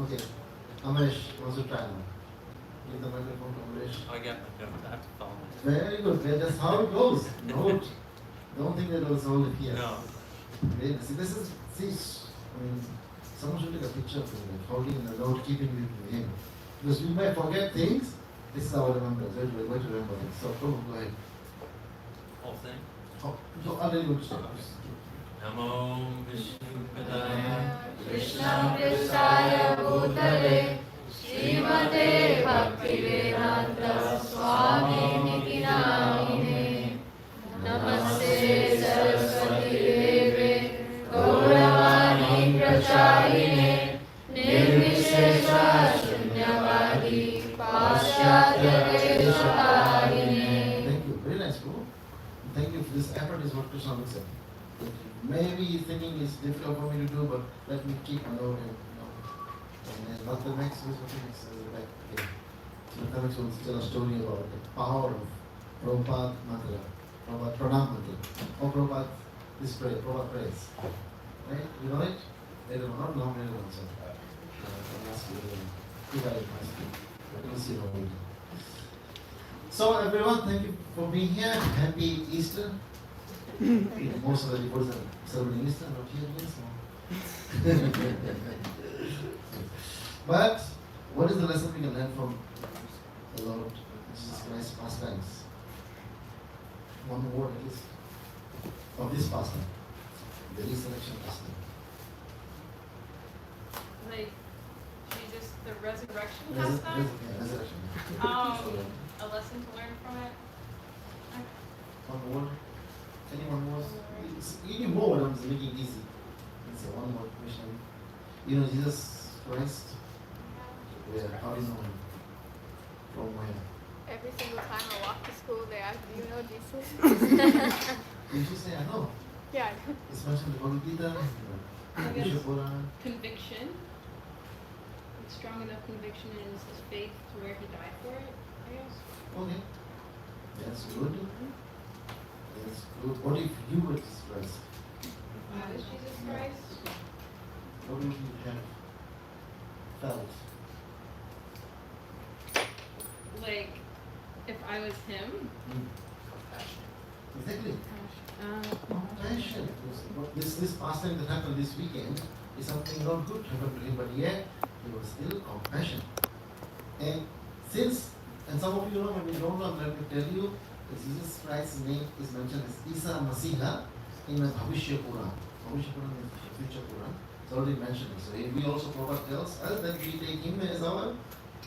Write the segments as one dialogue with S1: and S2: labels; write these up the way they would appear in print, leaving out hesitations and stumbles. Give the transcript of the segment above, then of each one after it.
S1: Okay. Amaresh wants to try now. Give the microphone to Amaresh.
S2: I got my notes. I have to follow my
S1: Very good. Well, that's how it goes. Note. Don't think that it was only here.
S2: No.
S1: Very, see, this is, I mean, someone should take a picture of him, like holding the note, keeping it with him. Because we might forget things. This is our remembrance. We're going to remember things. So, go ahead.
S2: Whole thing.
S1: Oh, so already good start.
S2: Namo Vishnupadaya
S3: Krishna Krishaya Bhutale Srimate Bhaktivedanta Swami Niti Namine Namaste Saraswati Deve Gauravani Pracharine Nirvishesha Shunyavadi Paschatya Deshakarine.
S1: Thank you. Very nice, bro. Thank you. This effort is what Krishna looks at. Maybe he's thinking it's difficult for me to do, but let me keep my note and then mathematics is what he says back again. So mathematics will tell a story about the power of Prabhupada mantra, Prabhupada pranam mantra. Or Prabhupada this prayer, Prabhupada prays. Right? You know it? I don't know, not long later on, so I'll ask you later. If I ask you. But you'll see how we do. So everyone, thank you for being here. Happy Easter. Most of the reports are celebrating Easter, not here yet. So. But what is the lesson we can learn from the Lord Jesus Christ's pastimes? One word at least of this pastime, the resurrection pastime.
S4: Like Jesus, the resurrection
S1: Resurrection.
S4: pastime? A lesson to learn from it?
S1: One word. Anyone was? Any more I'm making it easy. Let's say one more question. You know Jesus Christ? Where? How do you know him? From where?
S3: Every single time I walk to school, they ask, "Do you know Jesus?"
S1: Did you say I know?
S3: Yeah.
S1: It's mentioned in the Bhagavad Gita,
S4: I guess
S1: Vishnu Puran.
S4: conviction. It's strong enough conviction in his faith to where he died for it, I guess.
S1: Okay. That's good. That's good. What if you were Jesus Christ?
S4: I was Jesus Christ.
S1: What would you have felt?
S4: Like, if I was him.
S1: Exactly. Compassion. This pastime that happened this weekend is something not good happened to him, but yet there was still compassion. And some of you know, when you don't know, I'm going to tell you that Jesus Christ's name is mentioned as Isa Masiha in the Bhavishya Puran. Bhavishya Puran is the future Puran. It's already mentioned. So we also, Prabhupada tells us that we take him as our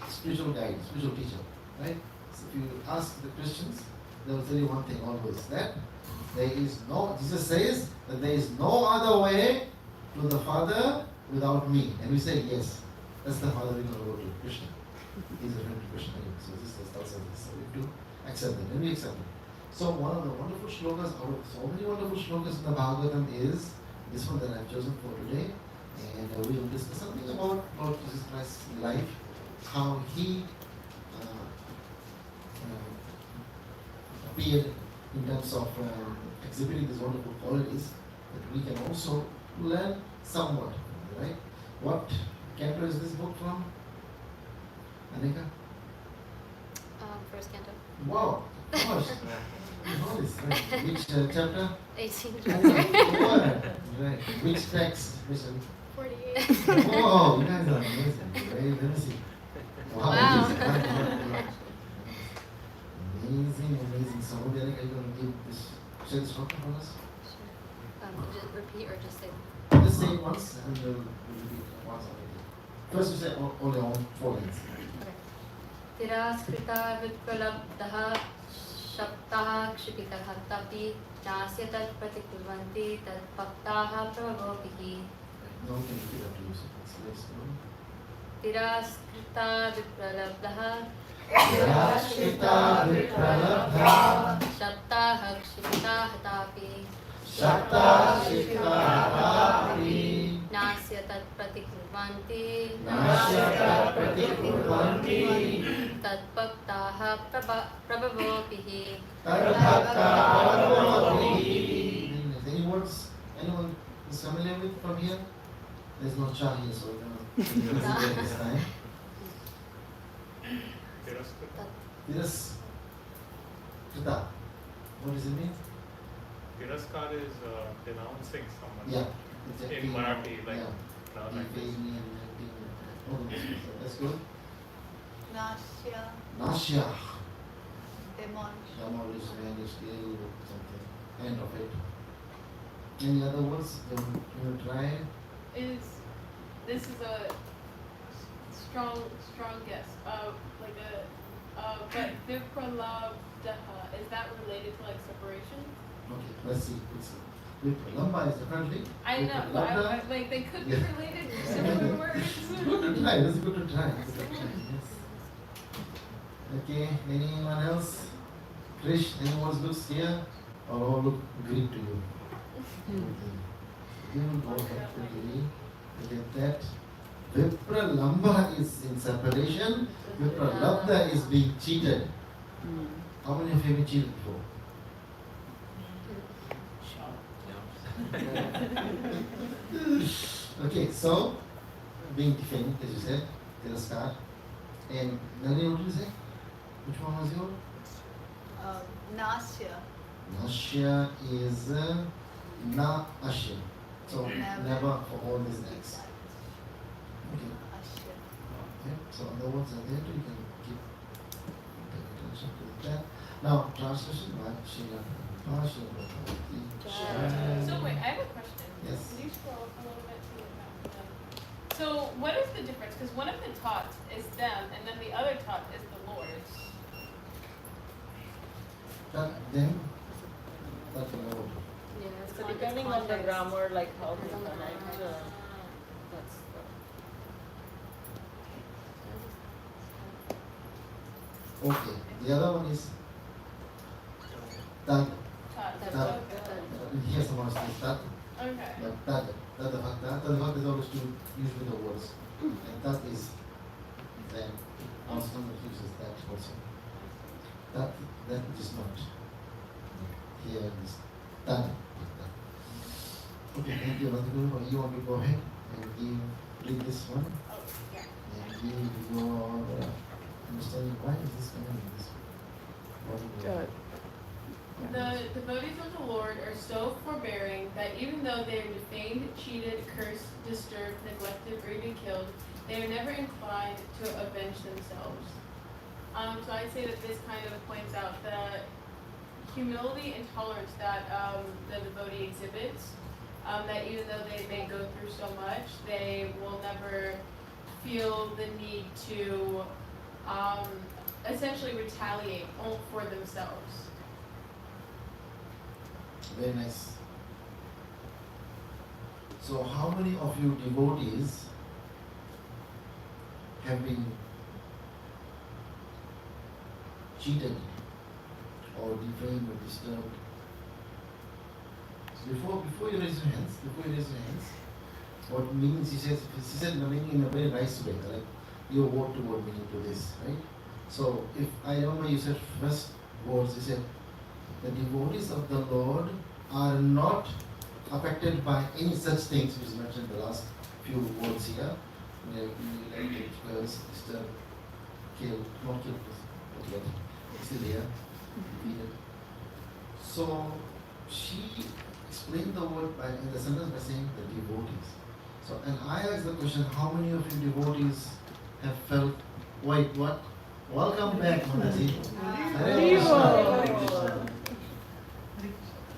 S1: spiritual guide, spiritual teacher. Right? So if you ask the Christians, they will tell you one thing always, that there is no, Jesus says that there is no other way to the Father without me. And we say, yes, that's the Father we're going to go to, Krishna. He's referring to Krishna. So this tells us this. So we have to accept it. And we accept it. So one of the wonderful shlokas, out of so many wonderful shlokas in the Bhagavatam is this one that I've chosen for today. And we will discuss something about Lord Jesus Christ's life, how he appeared in terms of exhibiting these wonderful qualities that we can also learn somewhat, right? What canto is this book from? Anika?
S3: First canto.
S1: Wow, of course. You know this, right? Which chapter?
S3: 18.
S1: Right. Which text? Which
S3: 48.
S1: Oh, you guys are amazing. Right? Let me see.
S3: Wow.
S1: Amazing. So, what are you going to give this? Share this topic for us?
S3: Just repeat or just say?
S1: Just say it once and we'll repeat it once. First, you say only on 4 lines.
S3: Tiraskrita vipralabdha shaptaha kshipitah tapi nasya tat pratikurvanti tat bhaktaha prabhavihi.
S1: No one can repeat after you. So let's go.
S3: Tiraskrita vipralabdha
S1: Tiraskrita vipralabdha
S3: shaptaha kshipitah tapi
S1: Shakta Shikarapi
S3: nasya tat pratikurvanti tat bhaktaha prabhavihi.
S1: Any words anyone is familiar with from here? There's no cha here, so we're going to He doesn't get his time.
S5: Tiraskar.
S1: Krita. What does it mean?
S5: Tiraskar is denouncing someone.
S1: Yeah. It's a
S5: In Marathi, like
S1: yeah.
S5: like this.
S1: Defaming and everything. Oh, that's good.
S6: Nasya,
S1: Nasya.
S6: demolish.
S1: Demolish, vanish, kill, something. End of it. Any other words you try?
S4: This is a strong guess. Like but vipralabdaha, is that related to like separation?
S1: Okay, let's see. It's Vipralamba is differently.
S4: I know, but
S1: Vipralabda-
S4: like they could be
S1: Yeah.
S4: related to similar words.
S1: Good to try. That's good to try. Good to try. Yes. Okay. Anyone else? Krish, any words looks here or all look green to you? Okay. You will go ahead quickly. Look at that. Vipralamba is in separation. Vipralabda is being cheated. How many of you have been cheated before? Okay, so being defamed, as you said, Tiraskar. And Nani, what did you say? Which one was yours?
S6: Nasya,
S1: Nasya is na ashya. So never for all these next. Okay.
S6: Asya.
S1: Okay. So other words are there too. You can keep paying attention to that. Now translation by Srila
S4: So wait, I have a question.
S1: Yes.
S4: Can you scroll up a little bit to the back? So what is the difference? Because one of the taught is them, and then the other taught is the Lord's.
S1: Then that's the Lord.
S3: Yeah,
S7: So depending on the grammar, like how to connect, that's
S1: Okay. The other one is Tad.
S4: Taught.
S1: Tad. Here someone says Tad.
S4: Okay.
S1: But Tad. Tad is always used with the words. And Tad is then also uses that also. That is not here is Tad. Okay, thank you, Radhaguru. You want to go ahead and read this one
S4: Oh, yeah.
S1: and give your understanding why is this coming in this way?
S4: The devotees of the Lord are so forbearing that even though they are defamed, cheated, cursed, disturbed, neglected, or even killed, they are never inclined to avenge themselves. So I'd say that this kind of points out the humility and tolerance that the devotee exhibits. That even though they may go through so much, they will never feel the need to essentially retaliate for themselves.
S1: Very nice. So how many of you devotees have been cheated or defamed or disturbed? So before you raise your hands, what means she said the meaning in a very nice way, like your word to word meaning to this, right? So if I remember you said first words, you said the devotees of the Lord are not affected by any such things which is mentioned in the last few words here. Like curse, disturb, kill, not kill, but still here. Defeated. So she explained the word by in the sentence by saying the devotees. So and I asked the question, how many of you devotees have felt wait what? Welcome back, Mataji. Hare Krishna.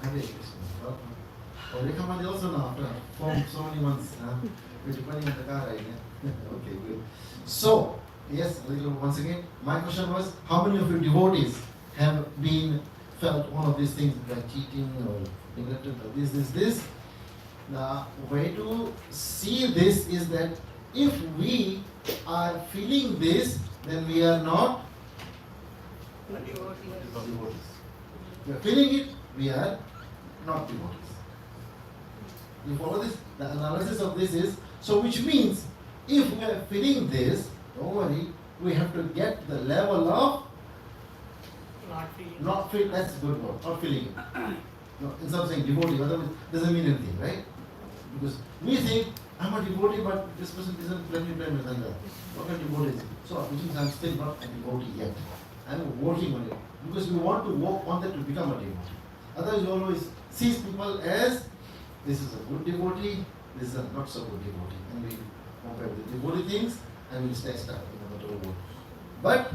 S1: Hare Krishna. Welcome. Oh, they come on also now after so many months. We're depending on the car right now. Okay, good. So, yes, a little once again, my question was, how many of you devotees have been felt one of these things like cheating or neglected or this? The way to see this is that if we are feeling this, then we are not devotees. We are feeling it, we are not devotees. You follow this? The analysis of this is, so which means, if we are feeling this, don't worry, we have to get the level of not feel, that's a good word, not feeling it. No, instead of saying devotee, otherwise it doesn't mean anything, right? Because we think I'm a devotee, but this person isn't let me play with Nanda. What kind of devotee is he? So, which means I'm still not a devotee yet. I'm working on it. Because we want to work on that to become a devotee. Otherwise, we always see people as this is a good devotee, this is a not so good devotee. And we compare the devotee things and we stay stuck in the devotee. But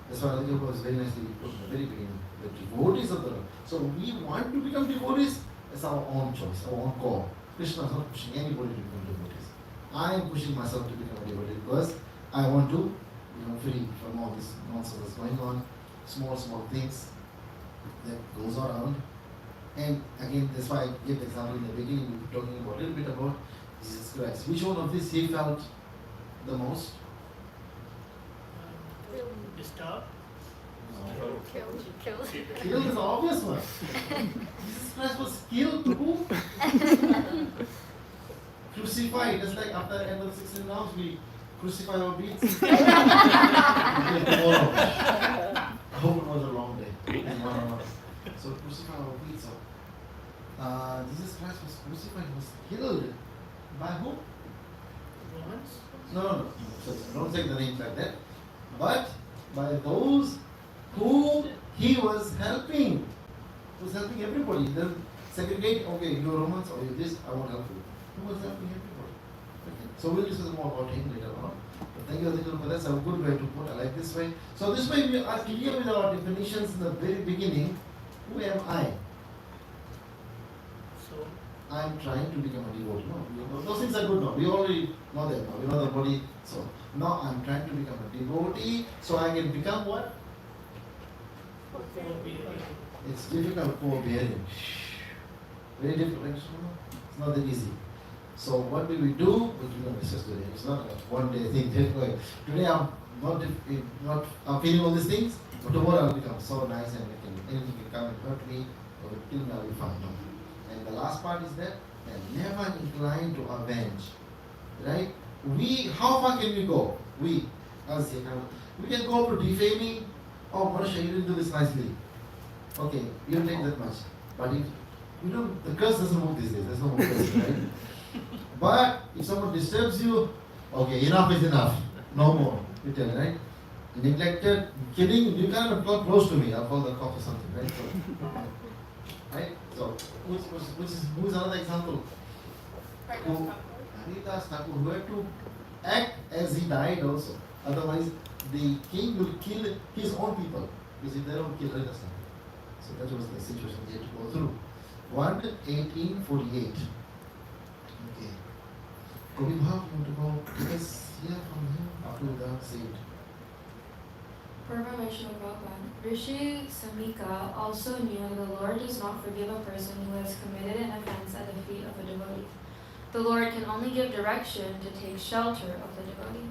S1: that's why Radhika was very nicely put in the very beginning. The devotees of the Lord. So we want to become devotees. It's our own choice, our own call. Krishna is not pushing anybody to become devotees. I am pushing myself to become a devotee because I want to become free from all this nonsense that's going on, small things that goes around. And again, that's why I gave the example in the beginning. We were talking about a little bit about Jesus Christ. Which one of these he felt the most?
S8: Disturbed?
S1: No.
S3: Killed.
S1: Killed is the obvious one. Jesus Christ was killed too. Crucified. Just like after the end of 16 rounds, we crucify our beats. Until tomorrow. I hope it was a long day. So crucify our beats. So, Jesus Christ was crucified, was killed. By who?
S8: Romans?
S1: No. So, don't take the names like that. But by those who he was helping. He was helping everybody. He doesn't segregate, okay, you're Romans or you're this, I won't help you. He was helping everybody. Okay. So we'll discuss more about him later on. But thank you, Aditya, for that's a good way to put it. I like this way. So this way we are clear with our definitions in the very beginning. Who am I?
S8: So,
S1: I'm trying to become a devotee. No, those things are good now. We already know that now. We know the body. So now I'm trying to become a devotee so I can become what? It's difficult forbearing. Very difficult. Right? It's not that easy. So what will we do? We're going to discuss today. It's not a one day thing. Today I'm feeling all these things, but tomorrow I'll become so nice and anything can come and hurt me or kill me, I'll be fine. No. And the last part is that they're never inclined to avenge. Right? How far can we go? We can go up to defaming. Oh, Marsha, you didn't do this nicely. Okay, you don't take that much. But if you know, the curse doesn't move these days. There's no more curse, right? But if someone disturbs you, okay, enough is enough. No more. You tell, right? Neglected, kidding, you can't come close to me. I'll call the cop or something, right? So, right? So, who's another example? Haridas Thakur, who had to act as he died also. Otherwise, the king will kill his own people. Because if they don't kill Haridas Thakur. So that was the situation they had to go through. 1848. Okay. Govind Bhav, you want to go? Let's hear from him after the saved.
S9: Purvameshwar Bhagavan. Rishi Samika also knew the Lord does not forgive a person who has committed an offense at the feet of a devotee. The Lord can only give direction to take shelter of the devotee.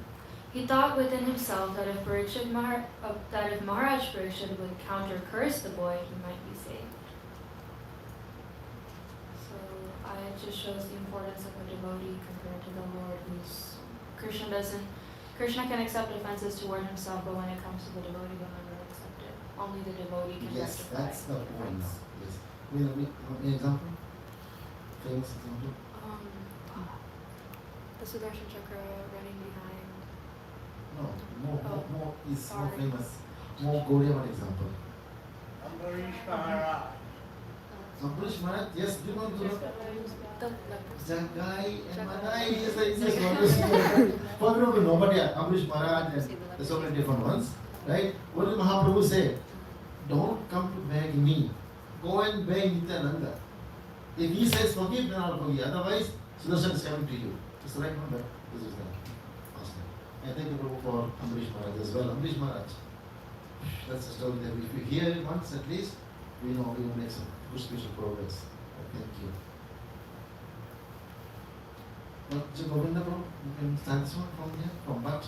S9: He thought within himself that if Maharaj Parikshit would counter-curse the boy, he might be saved. So it just shows the importance of a devotee compared to the Lord, who's Krishna can accept offenses toward himself, but when it comes to the devotee, he'll never accept it. Only the devotee can
S1: Yes,
S9: rectify.
S1: that's the point now. Yes. An example? Famous example?
S3: The Sudarshan Chakra running behind.
S1: No, more is
S3: sorry.
S1: more famous. More Gaudiya example.
S8: Ambarish Maharaj.
S1: Ambarish Maharaj, yes, do you know
S3: The leprosy.
S1: Jagai and Madai, yes, for people to know, but yeah, Ambarish Maharaj and there's so many different ones, right? What did Mahaprabhu say? Don't come to beg me. Go and beg Nityananda. If he says forgive, then I'll forgive. Otherwise, Sudarshan is coming to you. It's the right one, but this is the last one. I thank the Prabhu for Ambarish Maharaj as well. Ambarish Maharaj, that's a story that if you hear it once at least, we know we will make some good spiritual progress. Thank you. Well, Govinda Prabhu, you can start this one from here, from Bhatt.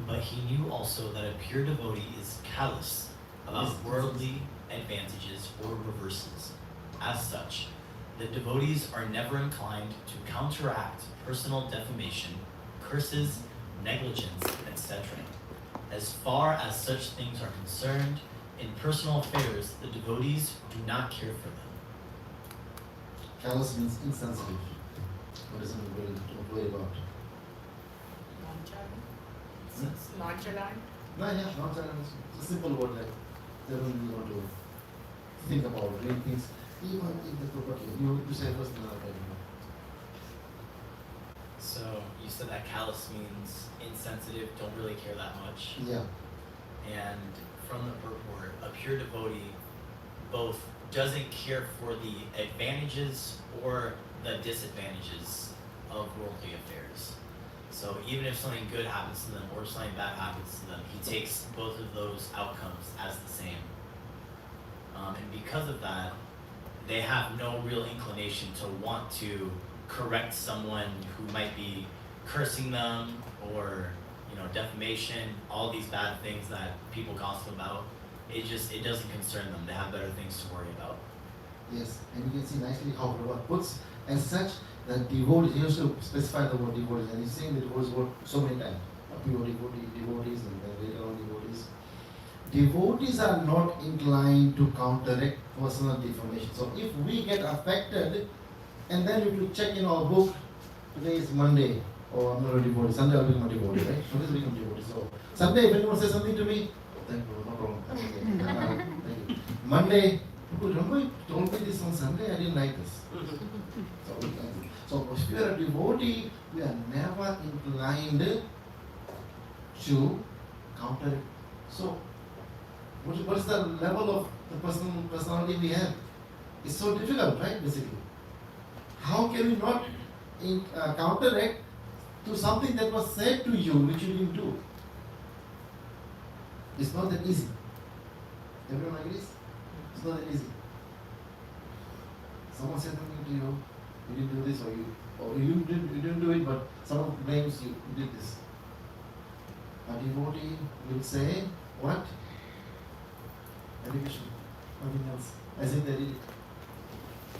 S10: But he knew also that a pure devotee is callous about worldly advantages or reverses. As such, the devotees are never inclined to counteract personal defamation, curses, negligence, etc. As far as such things are concerned, In personal affairs, the devotees do not care for them.
S1: Callous means insensitive. What does it mean? Don't worry about.
S3: Nonchalant.
S1: No, yeah, nonchalant. It's a simple word like they don't really want to think about doing things. Even if the property, you say first, then I'll tell you.
S10: So you said that callous means insensitive, don't really care that much.
S1: Yeah.
S10: And from the purport, a pure devotee both doesn't care for the advantages or the disadvantages of worldly affairs. So even if something good happens to them or something bad happens to them, he takes both of those outcomes as the same. And because of that, they have no real inclination to want to correct someone who might be cursing them or, defamation, all these bad things that people gossip about. It doesn't concern them. They have better things to worry about.
S1: Yes, and you can see nicely how Prabhupada puts as such that devotees, he has to specify the word devotees, and he's saying the devotees word so many times. Pure devotees, and then later on devotees. Devotees are not inclined to counteract personal defamation. So if we get affected, and then if you check in our book, today is Monday, oh, I'm not a devotee, Sunday I'll become a devotee, right? Sunday I'll become a devotee. So Sunday, if anyone says something to me, thank you, no problem. Thank you. Monday, remember you told me this on Sunday, I didn't like this. So if you are a devotee, we are never inclined to counteract. So what is the level of the personality we have? It's so difficult, right, basically. How can we not counteract to something that was said to you which you didn't do? It's not that easy. Everyone agrees? It's not that easy. Someone said something to you, you didn't do this, or you didn't do it, but someone blames you did this. A devotee will say, what? Education, nothing else. As if they did it.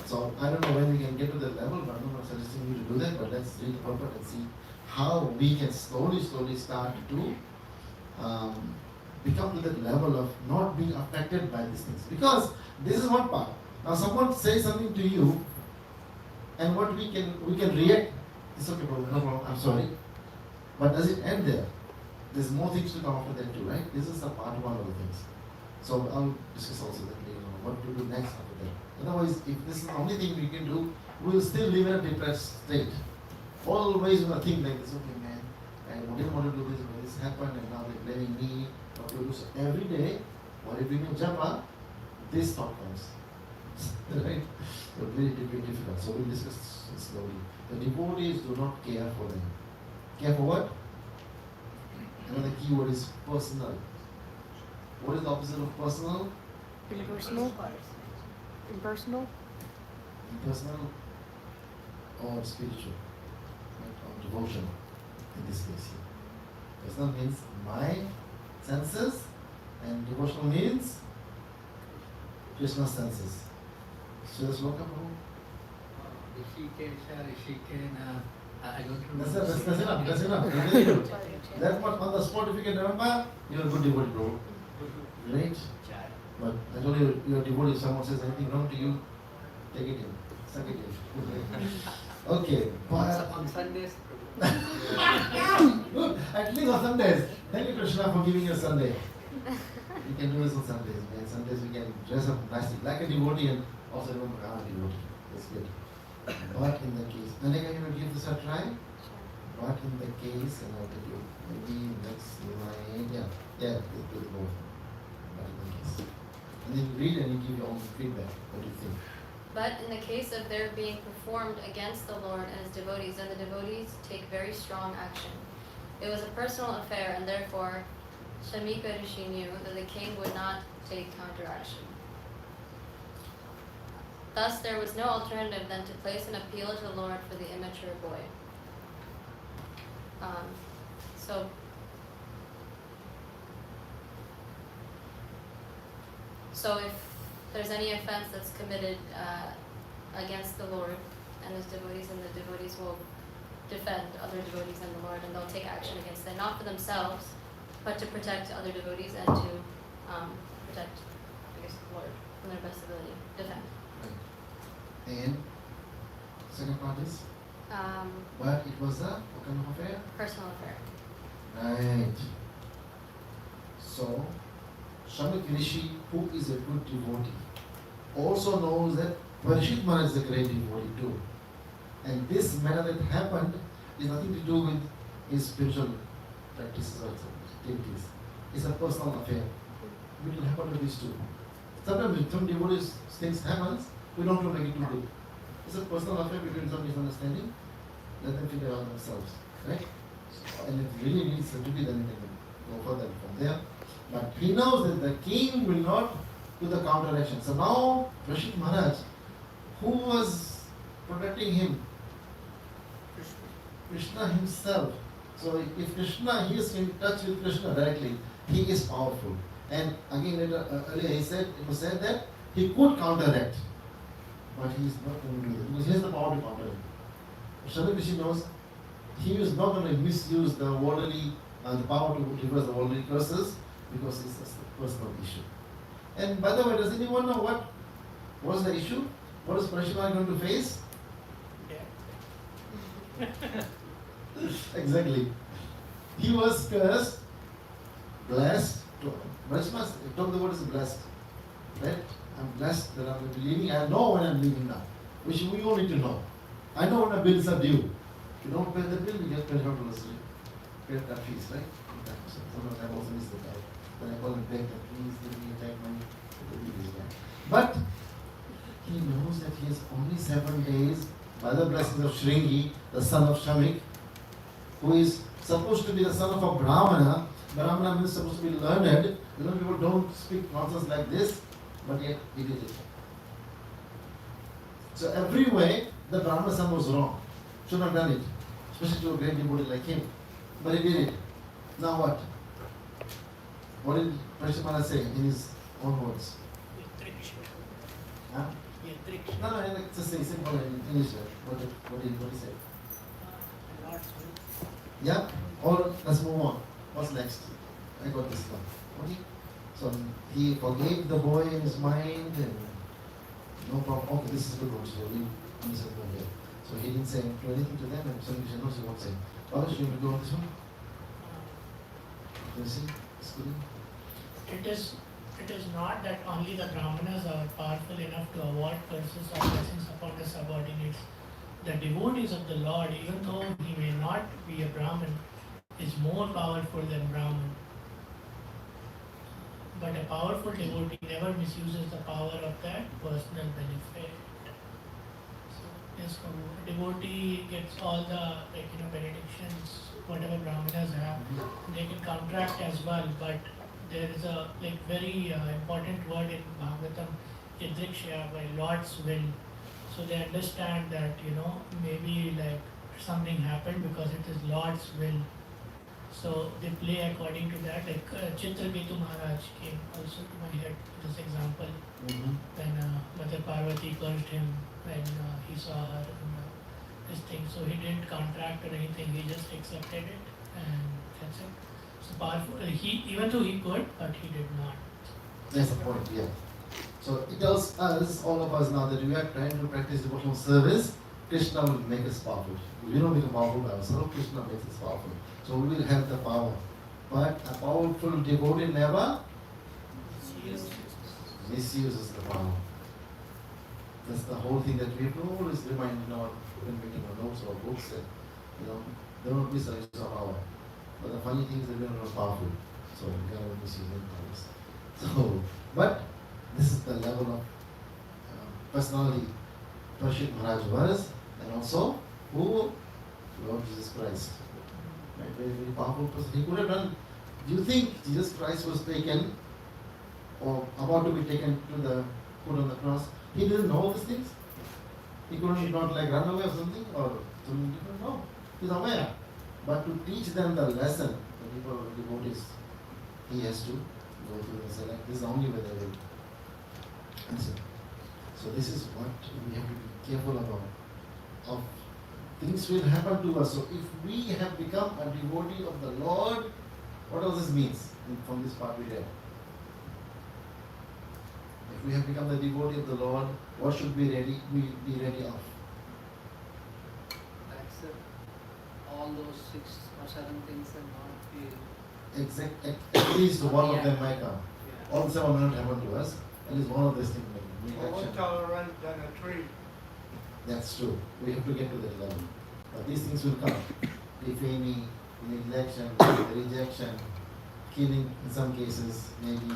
S1: So I don't know when we can get to that level, but I'm not suggesting you to do that, but let's read the purport and see how we can slowly start to become to that level of not being affected by these things. Because this is one part. Now someone says something to you, and what we can react, it's okay, no problem, I'm sorry. But does it end there? There's more things to come after that too, right? This is the part one of the things. So I'll discuss also that later on, what to do next after that. Otherwise, if this is the only thing we can do, we will still live in a depressed state. Always we think like this, okay man, I didn't want to do this, but this happened and now they're blaming me. What to do? So every day, while you're doing your japa, this thought comes. Right? So very difficult. So we'll discuss slowly. The devotees do not care for them. Care for what? Another key word is personal. What is the opposite of personal?
S3: Impersonal. Impersonal.
S1: Impersonal or spiritual, right? Or devotion in this case here. Personal means my senses, and devotional means Krishna's senses. So let's look up. I don't remember. That's enough. Very good. That much on the spot, if you can remember, you're a good devotee, bro. Right? But I told you, you're a devotee. If someone says anything wrong to you, take it in. Suck it in. Okay.
S8: On Sundays.
S1: Good. At least on Sundays. Thank you, Krishna, for giving you a Sunday. We can do this on Sundays, man. Sundays we can dress up nicely, like a devotee, and also remember I'm a devotee. That's good. But in the case, Nanika, you will give this a try? But in the case, and I'll tell you, maybe next line, yeah, do the both. But in the case. And then you read and you give your own feedback. What do you think?
S11: But in the case of their being performed against the Lord and his devotees, then the devotees take very strong action. It was a personal affair, and therefore Shamika Rishi knew that the king would not take counteraction. Thus there was no alternative than to place an appeal to the Lord for the immature boy. So if there's any offense that's committed against the Lord and his devotees, and the devotees will defend other devotees and the Lord, and they'll take action against them, not for themselves, but to protect other devotees and to protect face of the Lord from their best ability. Defend.
S1: Right. And second part is,
S11: Um,
S1: but it was a what kind of affair?
S11: personal affair.
S1: Right. So, Shamik Rishi, who is a good devotee, also knows that Parishit Maharaj is a great devotee too. And this matter that happened is nothing to do with his spiritual practices or activities. It's a personal affair. It will happen to these two. Sometimes with some devotees things happens, we don't want to make it too big. It's a personal affair between some misunderstanding. Let them figure out themselves. Right? And if it really needs to be, then we can go further from there. But he knows that the king will not do the counteraction. So now Rashid Maharaj, who was protecting him? Krishna himself. So if Krishna, he is in touch with Krishna directly, he is powerful. And again earlier it was said that he could counteract, but he is not going to do it because he has the power to counteract. Shamik Rishi knows he is not going to misuse the worldly, the power to reverse the worldly curses because it's a personal issue. And by the way, does anyone know what was the issue? What is Parashurama going to face? Exactly. He was cursed, blessed. Parashurama told the word is blessed. Right? I'm blessed that I'm leaving. I know when I'm leaving now. Which we all need to know. I know when the bills are due. If you don't pay the bill, you get paid $100. Pay that fees, right? Sometimes I also miss the guy. Then I call him back and please give me back money. But he knows that he has only 7 days by the blessings of Shringi, the son of Shamik, who is supposed to be the son of a Brahmana. Brahmana means supposed to be learned. You know, people don't speak nonsense like this, but yet he did it. So every way, the Brahmana son was wrong. Should not have done it, especially to a great devotee like him. But he did it. Now what? What did Parashurama say in his own words? Huh? No, it's just a simple in English. What did he say? Yeah? Or let's move on. What's next? I got this one. Okay? So he forgave the boy in his mind and no problem. Okay, this is good one. So we understand here. So he didn't say do anything to them and so he said no, she won't say. Balash, you want to go on this one? You see? Schooling?
S8: It is not that only the Brahmanas are powerful enough to avoid curses or blessings upon the subordinates. The devotees of the Lord, even though he may not be a Brahmin, is more powerful than Brahman. But a powerful devotee never misuses the power of that personal benefit. So, yes, a devotee gets all the benedictions, whatever Brahmanas have. They can contract as well, but there is a very important word in Bhagavatam, Yadrikshya, by Lord's will. So they understand that maybe something happened because it is Lord's will. So they play according to that. Like Chitraketu Maharaj came also to my head, this example, when Mother Parvati cursed him when he saw her in this thing. So he didn't contract or anything, he just accepted it and that's it. So powerful. Even though he could, but he did not.
S1: That's the point, yeah. So it tells us, all of us now, that we are trying to practice devotional service. Krishna will make us powerful. We don't become powerful by ourselves, Krishna makes us powerful. So we will have the power. But a powerful devotee never misuses the power. That's the whole thing that we have to always remind when making our notes or books that, don't misuse our power. But the funny thing is that we are not powerful. So we cannot misuse our powers. So, but this is the level of personality Parashit Maharaj was, and also who? Lord Jesus Christ. Right? Very, very powerful person. He could have done. Do you think Jesus Christ was taken or about to be taken to the put on the cross? He didn't know these things. He couldn't not run away or something or something different. No, he's aware. But to teach them the lesson, the people devotees, he has to go through and say this is the only way they will answer. So this is what we have to be careful about. Of things will happen to us. So if we have become a devotee of the Lord, what does this mean from this part we read? we have become the devotee of the Lord, what should we be ready of?
S12: Accept all those 6 or 7 things and not be.
S1: At least one of them might come.
S12: Yeah.
S1: All 7 will not happen to us. At least one of these things may be
S13: More
S1: action.
S13: tolerant than a tree.
S1: That's true. We have to get to that level. But these things will come. Defaming, neglection, rejection, killing in some cases, maybe,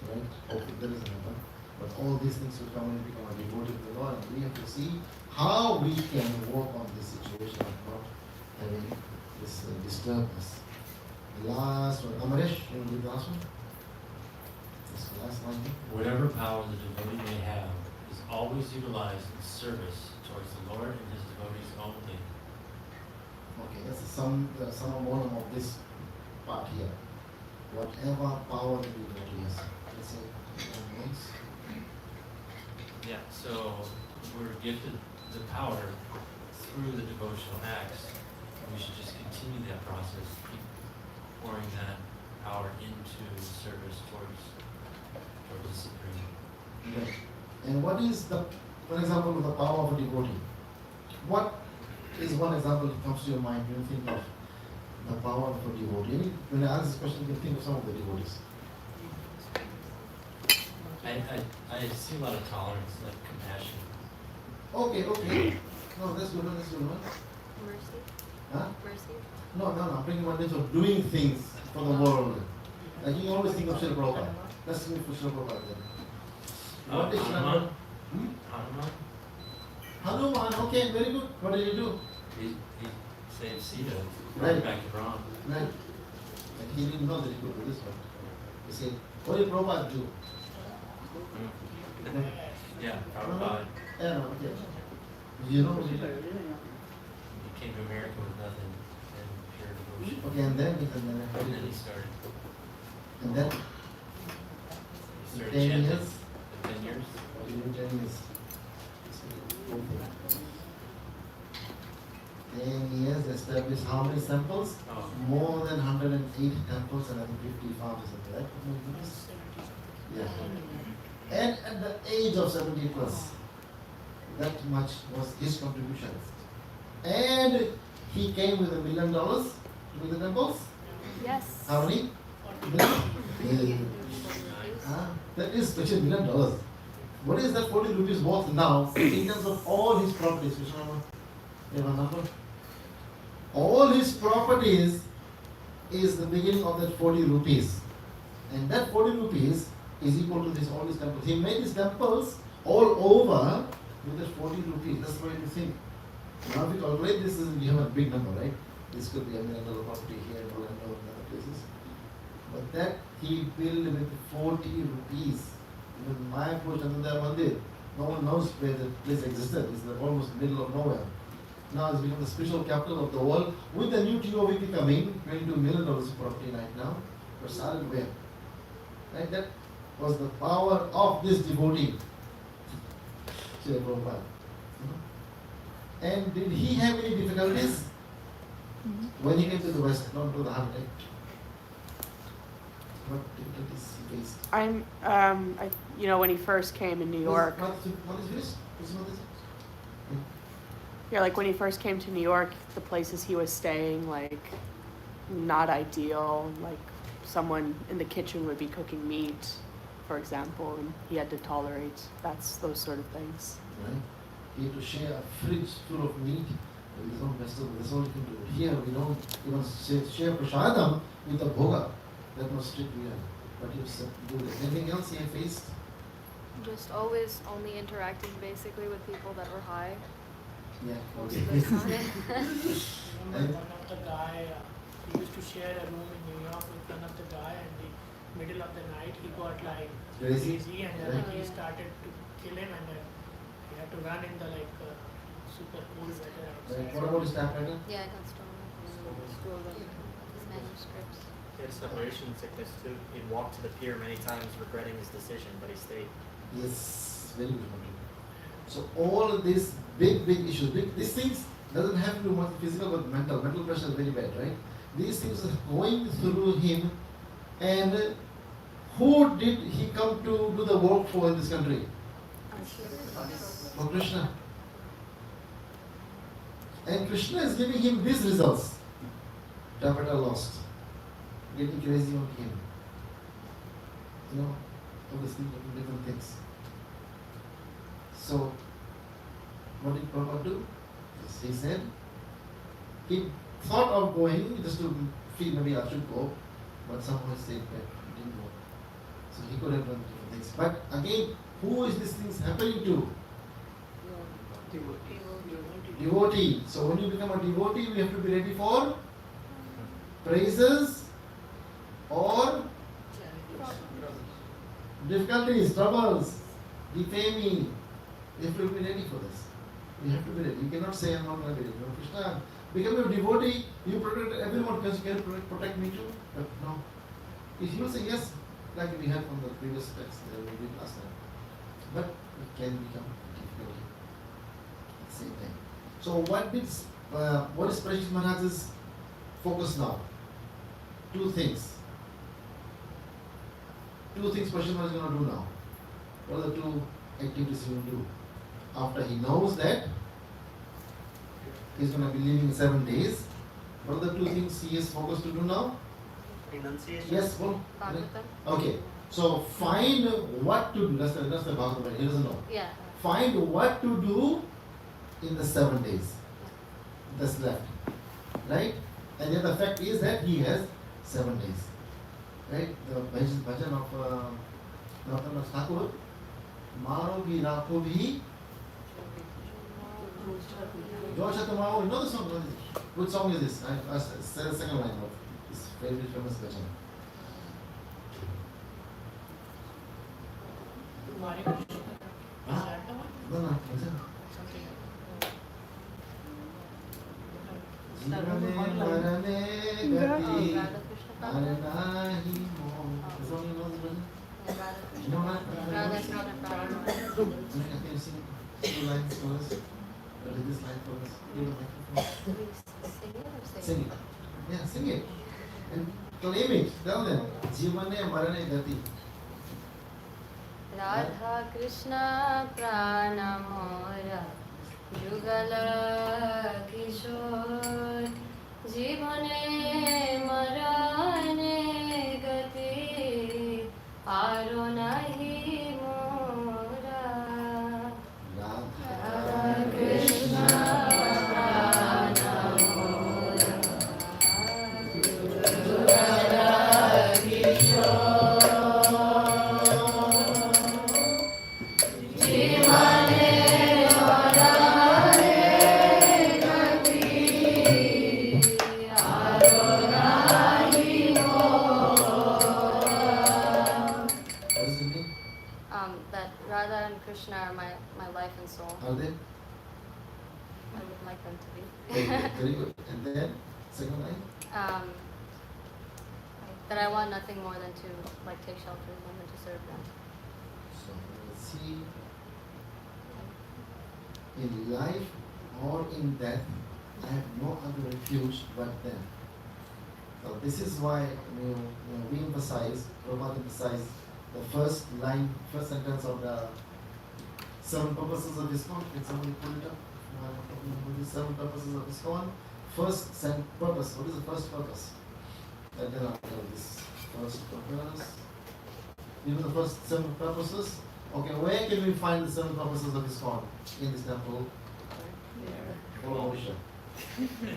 S1: right? Hopefully that doesn't happen. But all these things will come and become a devotee of the Lord, and we have to see how we can work on this situation of not having this disturbance. The last one, Amaresh, you want to do the last one? This last line.
S2: Whatever power the devotee may have is always utilized in service towards the Lord and his devotees only.
S1: Okay, that's the sum bonum of this part here. Whatever power the devotee has. Let's say, once.
S2: Yeah, so we're gifted the power through the devotional acts. We should just continue that process, keep pouring that power into service towards the Supreme.
S1: Right. And what is for example, the power of a devotee? What is one example that comes to your mind when you think of the power of a devotee? When I ask this question, you can think of some of the devotees.
S2: I see a lot of tolerance, like compassion.
S1: Okay. No, that's good one.
S11: Mercy.
S1: Huh?
S11: Mercy.
S1: No, I'm bringing one of doing things for the world. Like you always think of Srila Prabhupada. Let's think for Srila Prabhupada then. What is Srila
S2: Hanuman?
S1: Hanuman, okay, very good. What did he do?
S2: He saved Sita,
S1: Right.
S2: back to Ram.
S1: Right. And he didn't know that he could do this one. He said, what did Prabhupada do?
S2: Yeah, Prabhupada.
S1: Yeah, no, okay. You know what he did?
S2: He came to America with nothing and pure devotion.
S1: Okay, and then
S2: And then he started.
S1: And then
S2: He started
S1: 10
S2: chanting.
S1: years.
S2: The 10 years.
S1: What did you do 10 years? 10 years established how many temples?
S2: Oh.
S1: More than 108 temples and I think 50 farms, right? Oh my goodness. Yeah. And at the age of 70 plus, that much was his contribution. And he came with $1 million to build the temples.
S3: Yes.
S1: How many? That is special $1 million. What is that 40 rupees worth now in terms of all his properties? Which one? You have a number? All his properties is the beginning of that 40 rupees. And that 40 rupees is equal to this all these temples. He made these temples all over with that 40 rupees. That's why you think. Now if you calculate this, you have a big number, right? This could be $1 million property here and $1 million in other places. But that he built with 40 rupees. Even my Chananda Mandir, no one knows where the place existed. It's the almost middle of nowhere. Now it's become the spiritual capital of the world. With the new TOVP coming, $22 million property right now. But started where? Right? That was the power of this devotee. Srila Prabhupada. And did he have any difficulties when he came to the West, not to the heart attack? What difficulties he faced?
S14: When he first came in New York.
S1: What is this?
S14: Yeah, like when he first came to New York, the places he was staying, like, not ideal. Like, someone in the kitchen would be cooking meat, for example, and he had to tolerate those sort of things.
S1: Right? He had to share a fridge full of meat with his own vegetable. That's all he can do. Here we don't even share prasadam with a bhoga. That was strict we had. But he was do that. Anything else he had faced?
S3: Just always only interacting basically with people that were high.
S1: Yeah.
S3: Most
S1: Okay.
S3: of the time.
S8: One of the guy, he used to share a room in New York with one of the guy, and the middle of the night he got like
S1: Crazy?
S8: and then
S1: Yeah.
S8: he started to kill him, and then he had to run in the super cold weather outside.
S1: Right. What about his typewriter?
S11: Yeah, I got stolen. His manuscripts.
S15: He had separation sickness too. He'd walk to the pier many times regretting his decision, but he stayed.
S1: Yes, very good. So all of these big issues, these things doesn't have to do much physical but mental. Mental pressure is very bad, right? These things are going through him, and Who did he come to do the work for in this country? For Krishna. And Krishna is giving him these results. Tapata lost. Getting crazy on him. You know, obviously different things. So, what did Prabhupada do? Yes, he said, he thought of going just to feel maybe I should go, but somehow he said that he didn't go. So he could have done different things. But again, who is these things happening to? Devotee. So when you become a devotee, we have to be ready for praises or difficulties, troubles, defaming. We have to be ready for this. We have to be ready. You cannot say I'm not going to be ready. No, Krishna, become a devotee, you protect everyone. Can you protect me too? But no. If you say yes, like we had from the previous text that we did last time. But it can become difficult at the same time. So what is Parikshit Maharaj's focus now? Two things. Two things Parikshit Maharaj is going to do now. What are the two activities he will do? After he knows that he's going to be living 7 days, what are the two things he is focused to do now?
S12: Renunciation.
S1: Yes, well, okay. So find what to do. That's the Bhagavad. He doesn't know.
S11: Yeah.
S1: Find what to do in the 7 days. That's left. Right? And yet the fact is that he has 7 days. Right? The bhajan of Narottam Thakur, Maro bhi rakho bhi Josha Tamao. You know the song? What song is this? I said the second line of this very famous bhajan. Huh? No, bhajan. Jivane marane gati aranahi mo. The song you know the bhajan? You know that? Can you sing 2 lines for us? Or this line for us? You know microphone. Sing it. Yeah, sing it. And claim it. Tell them. Jivane marane gati.
S11: Radha Krishna Prana Mora Jugala Kishore Jivane Marane Gati Aro Nahi Mora Radha Krishna Prana Mora Jugala Kishore that Radha and Krishna are my life and soul.
S1: Are they?
S11: I would like them to be.
S1: Very good. And then, second line?
S11: That I want nothing more than to take shelter of them and to serve them.
S1: So let's see. In life or in death, I have no other refuge but them. So this is why we emphasize, Prabhupada emphasized the first line, first sentence of the 7 purposes of ISKCON. Can somebody pull it up? The 7 purposes of ISKCON. First purpose. What is the first purpose? And then I'll tell this first purpose. You know the first 7 purposes? Okay, where can we find the 7 purposes of ISKCON? In this temple? Follow Odisha.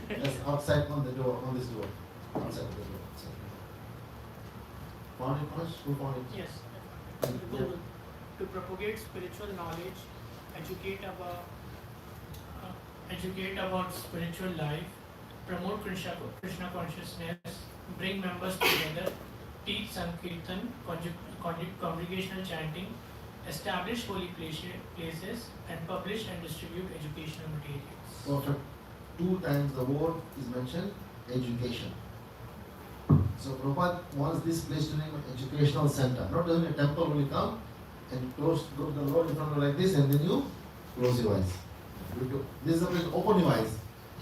S1: That's outside on the door, on this door. Outside of the door. Found it, Pash? Who found it?
S8: Yes. To propagate spiritual knowledge, educate about spiritual life, promote Krishna consciousness, bring members together, teach Sankirtan, congregational chanting, establish holy places, and publish and distribute educational materials.
S1: Perfect. 2 times the word is mentioned, education. So Prabhupada wants this place to be an educational center, not only a temple when you come and go to the Lord in front of you like this and then you close your eyes. This is a place to open your eyes.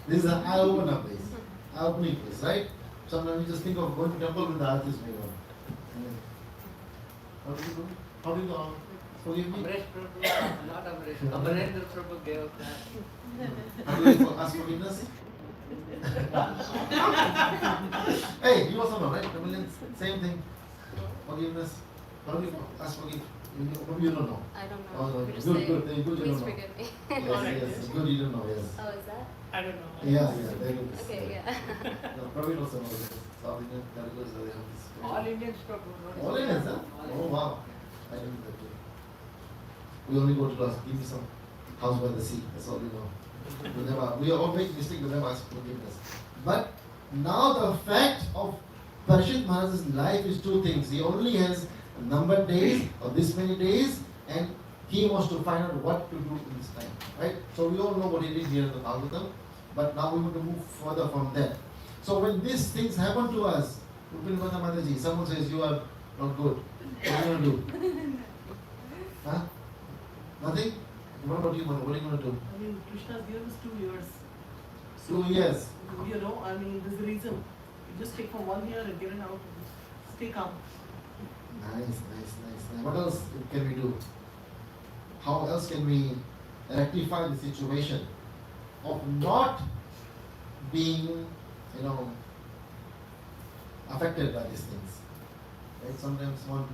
S1: This is an eye-opener place, eye-opening place, right? Sometimes you just think of going to temple when the earth is going on. How do you do? How do you forgive me?
S12: Amresh Prabhu, not Amresh. Amarendra Prabhu gave a class.
S1: How do you ask forgiveness? Hey, you also know, right? Tamilians, same thing. Forgiveness. How do you ask forgive? You don't know.
S11: I don't know.
S1: Oh,
S11: We just
S1: good,
S11: say,
S1: good, good, you
S11: please
S1: don't know.
S11: forgive me.
S1: Yes, good, you don't know, yes.
S11: Oh, is that?
S8: I don't know.
S1: Yeah, very good.
S11: Okay, yeah.
S1: No, probably also know this. South Indian Telugus, they have this.
S12: All Indians Prabhu. not
S1: All Indians, huh?
S12: All
S1: Oh, wow. I didn't know that too. We only go to class, give me some house by the sea, that's all we know. We all make mistakes, we never ask forgiveness. But now the fact of Parishit Maharaj's life is two things. He only has numbered days, or this many days, and he wants to find out what to do in this time. Right? So we all know what he did here in the Bhagavatam, but now we want to move further from that. So when these things happen to us, Upinavata Mataji, someone says you are not good. What are you going to do? Huh? Nothing? What about you, Manu? What are you going to do?
S13: I mean, Krishna's given us 2 years.
S1: 2 years.
S13: You know, I mean, there's a reason. You just take from 1 year and get it out. Stay calm.
S1: Nice. What else can we do? How else can we rectify the situation of not being, affected by these things? Right? Sometimes one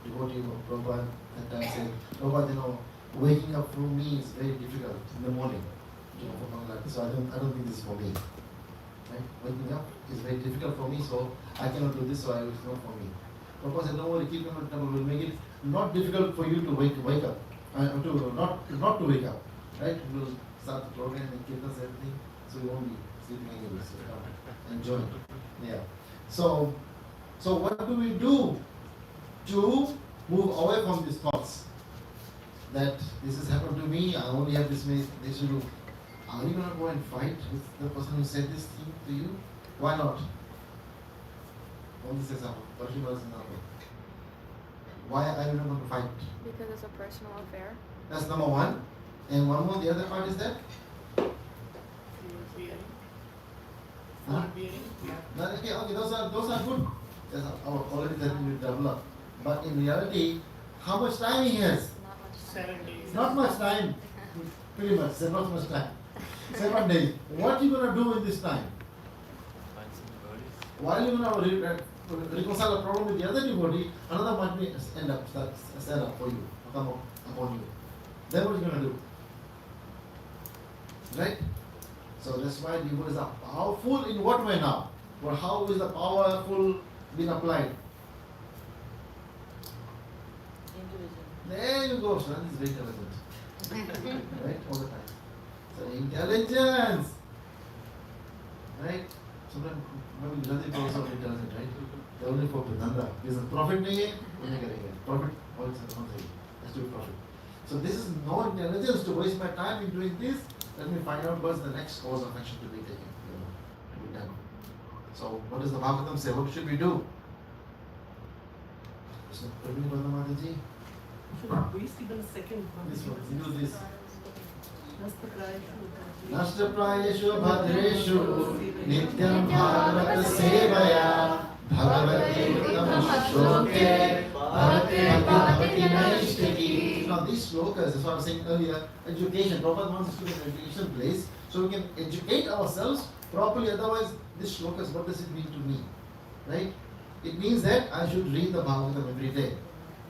S1: devotee of Prabhupada at times said, Prabhupada, waking up for me is very difficult in the morning. For Bangladesh. So I don't think this is for me. Right? Waking up is very difficult for me, so I cannot do this, so it's not for me. Prabhupada said, don't worry, keep your temple, we'll make it not difficult for you to wake up. Not to wake up. Right? We'll start the program and give us everything, so you won't be sleeping anyway, so come enjoy. Yeah. So what do we do to move away from these thoughts? That this has happened to me, I only have this many things to do. Are you going to go and fight with the person who said this thing to you? Why not? On this example, why are you not going to fight?
S3: Because it's a personal affair.
S1: That's number one. And one more, the other part is that? Huh? Okay, those are good. That's already that we develop. But in reality, how much time he has?
S8: 7 days.
S1: Not much time. Pretty much, not much time. 7 days. What are you going to do in this time?
S2: Find some devotees.
S1: While you're going to reconcile a problem with the other devotee, another might be set up for you, come upon you. Then what are you going to do? Right? So that's why devotees are powerful in what way now? Or how is the powerful being applied? There you go, son is very intelligent. Right? All the time. So intelligence. Right? Sometimes maybe Gujarati is also intelligent, right? They only for Dhanda. There's a profit nahi hai, unhe karenge. Profit always has to be profit. So this is no intelligence to waste my time in doing this. Let me find out what's the next course of action to be taken. To be done. So what does the Bhagavatam say? What should we do? Mataji.
S13: You should not waste even a second.
S1: This one, you do this.
S13: Nashtaprayeshu
S1: Nashtaprayeshu bhadreshu nityam bhagavata sevaya bhagavate uttam shloke bhavate bhavati naishtaki. Now these slokas, as I was saying earlier, education. Prabhupada wants us to be an education place so we can educate ourselves properly. Otherwise, this slokas, what does it mean to me? Right? It means that I should read the Bhagavatam every day.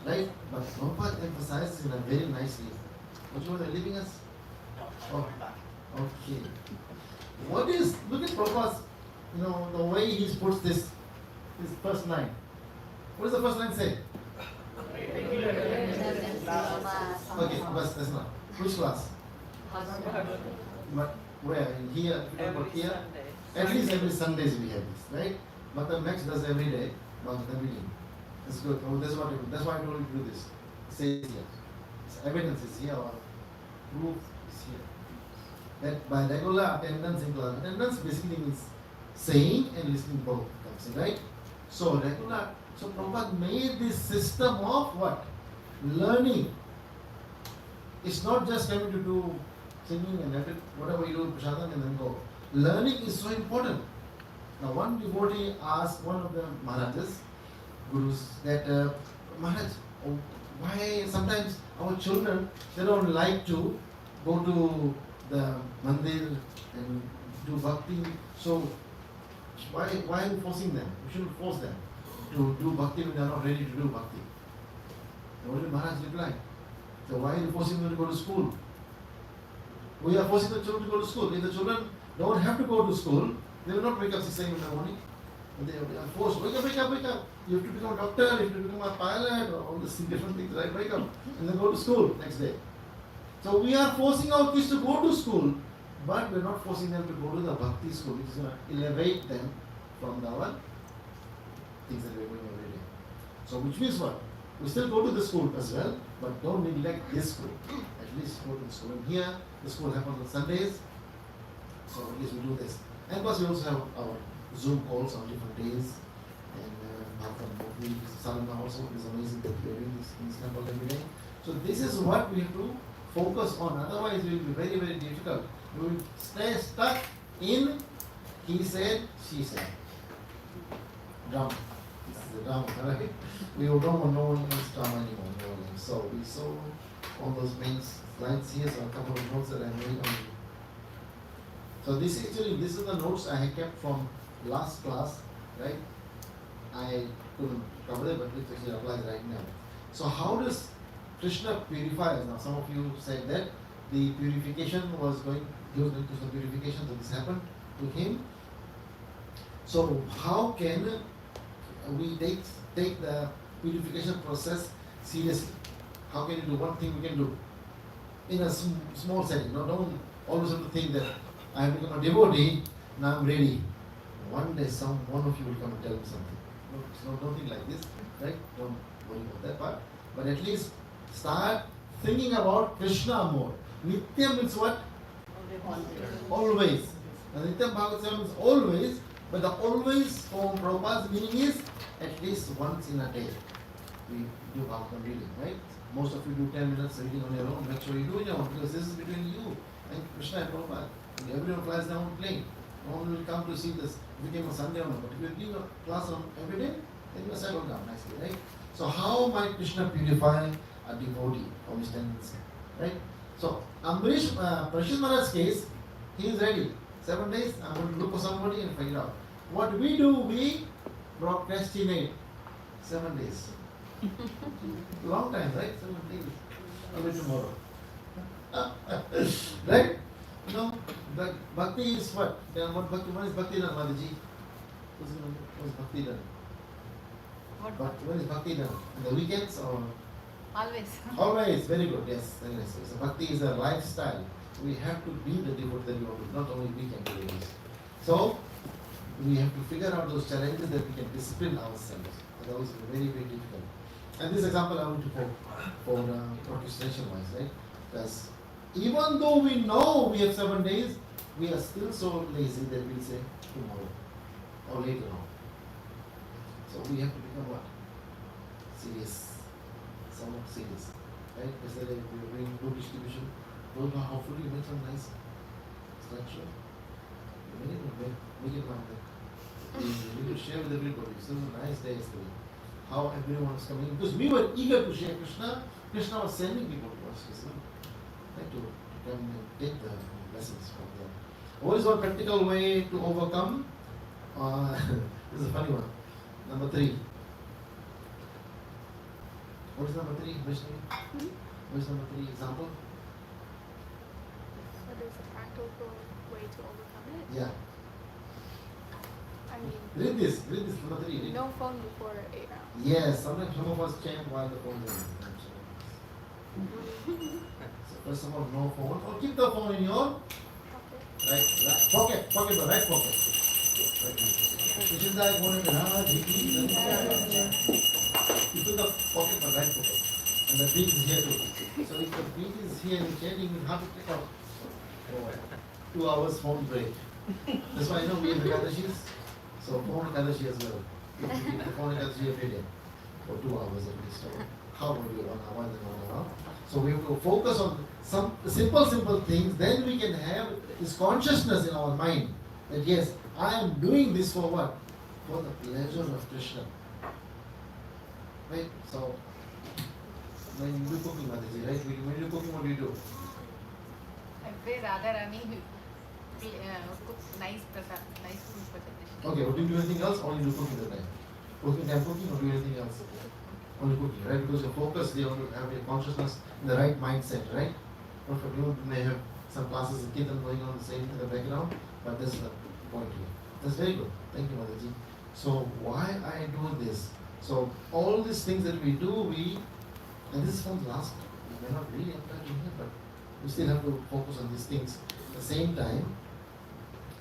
S1: Right? But Prabhupada emphasizes in a very nicely. What you are leaving us? Oh, okay. What is, look at Prabhupada's, the way he puts this first line. What does the first line say? Okay, but that's not. Which class? But where? In here? Here? At least every Sundays we have this, right? But the Max does every day. Bhagavatam reading. That's good. That's why I told you to do this. It says here. It's evidence is here or proof is here. That by regular attendance in class, attendance basically means saying and listening both comes in, right? So Prabhupada made this system of what? Learning. It's not just coming to do singing and whatever you do, prasadam and then go. Learning is so important. Now one devotee asked one of the Maharajas, Gurus, that Maharaj, oh, why sometimes our children, they don't like to go to the mandir and do bhakti. So why are you forcing them? You shouldn't force them to do bhakti when they are not ready to do bhakti. And what did Maharaj reply? So why are you forcing them to go to school? We are forcing the children to go to school. If the children don't have to go to school, they will not wake up 6 a.m. in the morning. And they are forced, wake up, wake up, wake up. You have to become a doctor, you have to become a pilot, or all these different things, right? Wake up. And then go to school next day. So we are forcing our kids to go to school, but we are not forcing them to go to the bhakti school, which is going to elevate them from our things that we are doing every day. So which means what? We still go to the school as well, but don't neglect this school. At least go to the school. And here, the school happens on Sundays, so at least we do this. And plus we also have our Zoom calls on different days. And Salima also is amazing that we are doing this temple every day. So this is what we have to focus on. Otherwise, it will be very, very difficult. We will stay stuck in he said, she said. Drama. This is the drama, right? We don't want no one else drama anymore. No. So we saw all those main slides here, so a couple of notes that I made on. So this is the notes I had kept from last class, right? I couldn't cover it, but it actually applies right now. So how does Krishna purify us? Now some of you said that the purification was going, he was going to some purification, so this happened to him. So how can we take the purification process seriously? How can you do one thing we can do in a small setting? No, don't always have to think that I have become a devotee, now I'm ready. One day one of you will come and tell me something. No, don't think like this, right? Don't worry about that part. But at least start thinking about Krishna more. Nityam means what? Always. Now, Nityam Bhagavatam means always, but the always from Prabhupada's meaning is at least once in a day. We do Bhagavatam reading, right? Most of you do 10 minutes reading on your own. Make sure you do it on, because this is between you and Krishna and Prabhupada. And everyone flies down on plane. No one will come to see this. If it came on Sunday or not, but if you give a class on every day, then you settle down nicely, right? So how might Krishna purify a devotee from his tendency, right? So Ambarish, Prashid Maharaj's case, he is ready. 7 days, I'm going to look for somebody and figure out. What we do, we procrastinate. 7 days. Long time, right? 7 days. Maybe tomorrow. Right? You know, but bhakti is what? What is bhakti done, Mataji? What is bhakti done? When is bhakti done? In the weekends or?
S6: Always.
S1: Always, very good, yes, very nice. So bhakti is a lifestyle. We have to be the devotee that we want to, not only weekend devotees. So, we have to figure out those challenges that we can discipline ourselves. Otherwise, it will be very, very difficult. And this example I want to quote for procrastination wise, right? Because even though we know we have 7 days, we are still so lazy that we'll say tomorrow or later on. So we have to become what? Serious. Somewhat serious. Right? Yesterday we were doing book distribution. Don't know hopefully you made some nice slideshow. Make it one day. We could share with everybody. It's a nice day yesterday. How everyone was coming. Because we were eager to share Krishna. Krishna was sending people to us. Right? To come and take the lessons from them. What is one practical way to overcome? This is a funny one. Number 3. What is number 3, Vishnu? What is number 3 example?
S3: So there's a practical way to overcome it?
S1: Yeah.
S3: I mean,
S1: Read this number 3. Read.
S3: no phone before 8 rounds.
S1: Yes, sometimes some of us chant while the phone is on. So first of all, no phone. Or keep the phone in your right pocket, the right pocket. Which is like one of the you put the pocket, the right pocket. And the beat is here too. So if the beat is here and you're chanting, you have to take out 2 hours phone break. That's why I know we have Ekadashis. So phone Ekadashi as well. You keep the phone Ekadashi every day for 2 hours at least. How would you 1 hour and 1 hour? So we have to focus on some simple things. Then we can have this consciousness in our mind that yes, I am doing this for what? For the pleasure of Krishna. Right? So When you do cooking, Mataji, right? When you do cooking, what do?
S6: I pray rather, I mean, cook nice food for the dish.
S1: Okay, or do you do anything else, or you do cooking that time? Cooking time cooking, or do anything else? Only cooking, right? Because your focus, you want to have your consciousness in the right mindset, right? Not for you may have some classes of kirtan going on the same in the background, but this is the point here. That's very good. Thank you, Mataji. So why I do this? So all these things that we do, and this is from last, we may not really apply to here, but we still have to focus on these things. At the same time,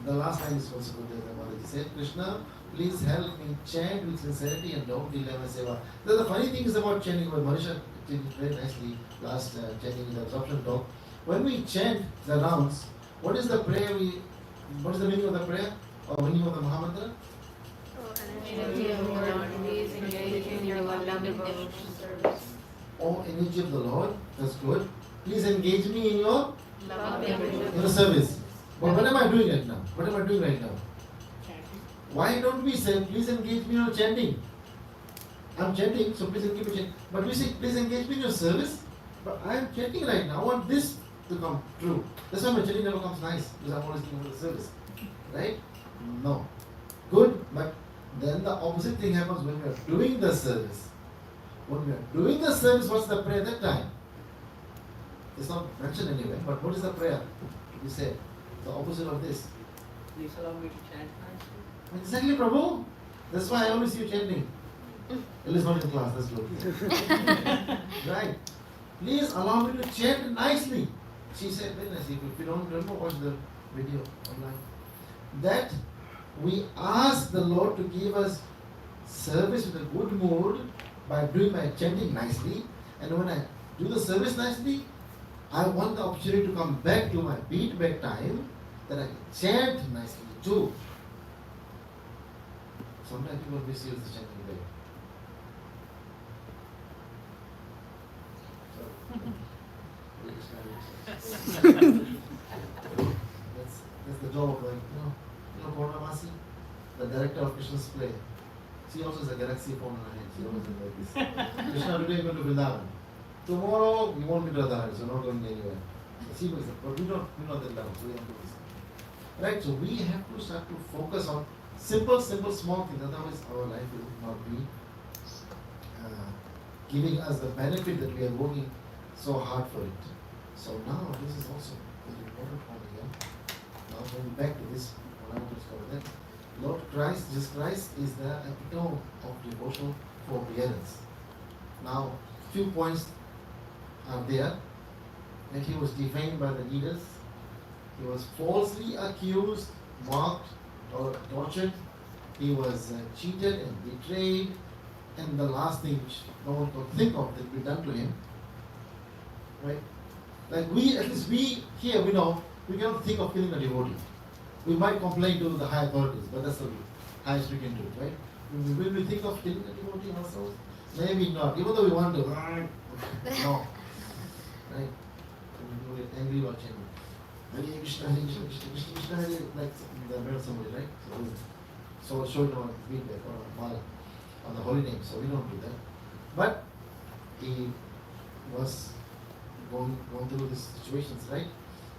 S1: the last line is also good there. Mataji said, Krishna, please help me chant with sincerity and don't delay my seva. The funny thing is about chanting, but Manisha did it very nicely last chanting in the absorption talk. When we chant the rounds, what is the prayer what is the meaning of the prayer or meaning of the Mahamantra?
S11: Energy of the Lord, please engage in your loving devotion service.
S1: Oh, energy of the Lord, that's good. Please engage me in your
S11: Loving
S1: service. But what am I doing right now? What am I doing right now? Why don't we say, please engage me in your chanting? I'm chanting, so please engage me in chanting. But we say, please engage me in your service. But I am chanting right now. I want this to come true. That's why my chanting never comes nice, because I'm always thinking about the service. Right? No. Good, but then the opposite thing happens when we are doing the service. When we are doing the service, what's the prayer at that time? It's not mentioned anywhere, but what is the prayer? We say the opposite of this.
S12: Please allow me to chant nicely.
S1: Exactly, Prabhu. That's why I always see you chanting. At least not in class, that's good. Right. Please allow me to chant nicely. She said very nicely. If you don't remember, watch the video online. That we ask the Lord to give us service with a good mood by doing my chanting nicely. And when I do the service nicely, I want the opportunity to come back to my beat back time that I can chant nicely too. Sometimes people misuse the chanting back. That's the job of Purnamasi, the director of Krishna's play. She also has a galaxy phone in her hand. She always does like this. Krishna, today you're going to Vrindavan. Tomorrow you won't be to Radharani, so you're not going anywhere. So she was, but we don't that level, so we don't do this. Right, so we have to start to focus on simple, small things. Otherwise, our life will not be giving us the benefit that we are working so hard for it. So now this is also an important point here. Now going back to this, what I want to discover that Lord Christ, Jesus Christ, is the epitome of devotional forbearance. Now, few points are there. That he was defamed by the leaders. He was falsely accused, mocked, or tortured. He was cheated and betrayed. And the last thing which no one could think of that be done to him. Right? Like at least we here, we know, we cannot think of killing a devotee. We might complain to the high authorities, but that's the highest we can do, right? Will we think of killing a devotee ourselves? Maybe not, even though we want to. No. Right? We get angry watching. Hare Krishna, Hare Krishna, Krishna Krishna, Krishna, Hare, like the murder somebody, right? So showing our feedback or mala on the holy name, so we don't do that. But he was going through these situations, right?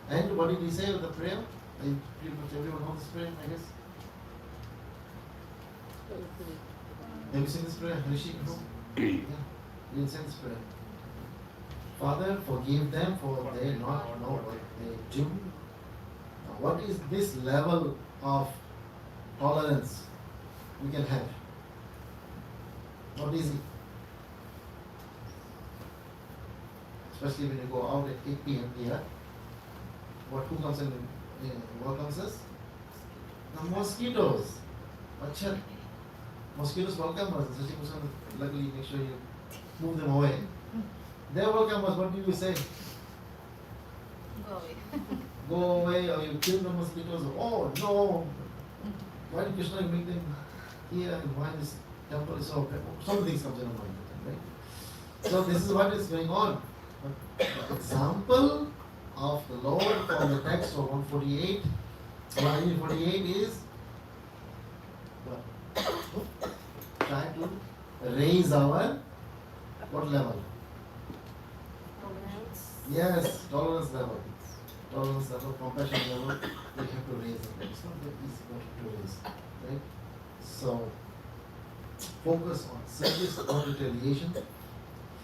S1: And what did he say with the prayer? Pretty much everyone knows this prayer, I guess. Have you seen this prayer? Rishi? No? Yeah. You sing this prayer. Father, forgive them for they not know what they do. Now, what is this level of tolerance we can have? Not easy. Especially when you go out at 8 p.m. here. Who comes and welcomes us? The mosquitoes. Achha. Mosquitoes welcome us. Sachi Kusan, luckily make sure you move them away. They welcome us. What do you say?
S6: Go away.
S1: Go away, or you kill the mosquitoes. Oh no! Why did Krishna make them here, and why this temple is so bad? Some things come to mind, right? So this is what is going on. But the example of the Lord from the text of 148 is what? Try to raise our what level? Yes, tolerance level. Tolerance level, compassion level, we have to raise it. It's not that easy to raise, right? So, focus on service, not retaliation.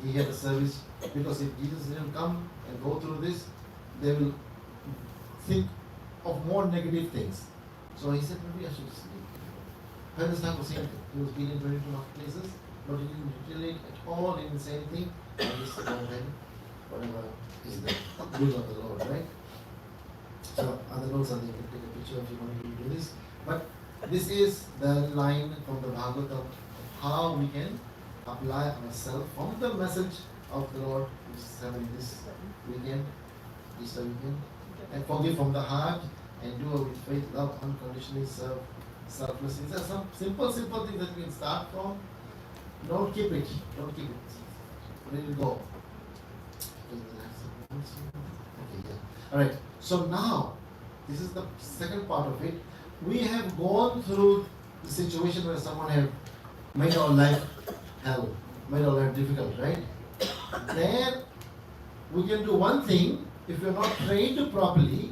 S1: He had a service because if Jesus didn't come and go through this, they will think of more negative things. So he said, maybe I should sleep. Parents have the same thing. He was being in 22 places, but he didn't retaliate at all, he didn't say anything. And he said, go ahead, whatever is the will of the Lord, right? So other notes are there, you can take a picture if you want to do this. But this is the line from the Bhagavatam of how we can apply ourselves from the message of the Lord which is happening this weekend, Easter weekend, and forgive from the heart and do it with faith, love, unconditionally serve, selflessly. These are some simple things that we can start from. Don't keep it. Let it go. Okay, yeah. Alright, so now, this is the second part of it. We have gone through the situation where someone have made our life hell, made our life difficult, right? Then we can do one thing if we are not trained properly,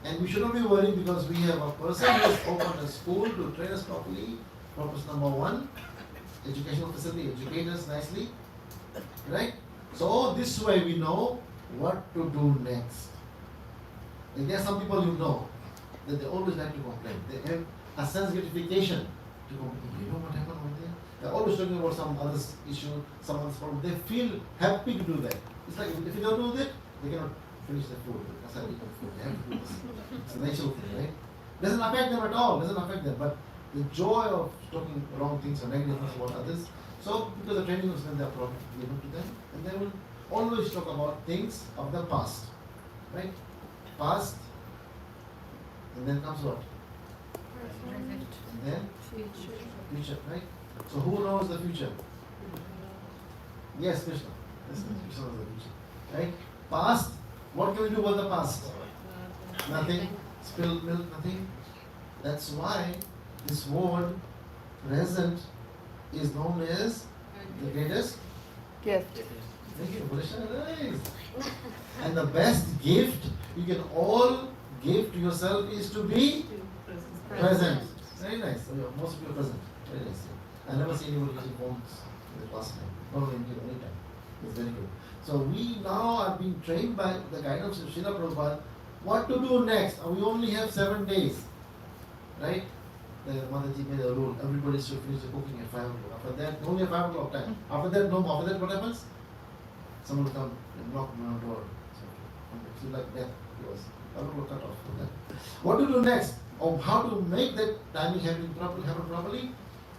S1: and we should not be worried because we have a person who has opened a school to train us properly. Purpose number one, educational facility, educate us nicely, right? So this way we know what to do next. And there are some people you know that they always like to complain. They have a sense gratification to complain. You know what happened over there? They're always talking about some other issue, someone's problem. They feel happy to do that. It's like if you don't do that, they cannot finish the food. That's how they eat food. They have to do this. It's a natural thing, right? Doesn't affect them at all. Doesn't affect them. But the joy of talking wrong things or negative things about others. So because the training was when they are probably given to them, and they will always talk about things of the past, right? Past, and then comes what?
S6: Present.
S1: And then future, right? So who knows the future? Yes, Krishna. Yes, Krishna knows the future, right? Past. What can we do about the past? Nothing. Spilled milk, nothing. That's why this word present is known as the greatest
S14: gift.
S1: Thank you, Krishna. Nice. And the best gift you can all give to yourself is to be present. Very nice. So most of you are present. Very nice. I never see anybody using phones in the past time. Not in any time. It's very good. So we now are being trained by the guidance of Srila Prabhupada what to do next. We only have 7 days. Right? The Mataji made a rule. Everybody should finish the cooking at 5 o'clock. After that, only at 5 o'clock time. After that, no more. After that, what happens? Someone will come and knock on our door. So, feel like death. Because 5 o'clock cut off for that. What to do next? Or how to make that timing happen properly?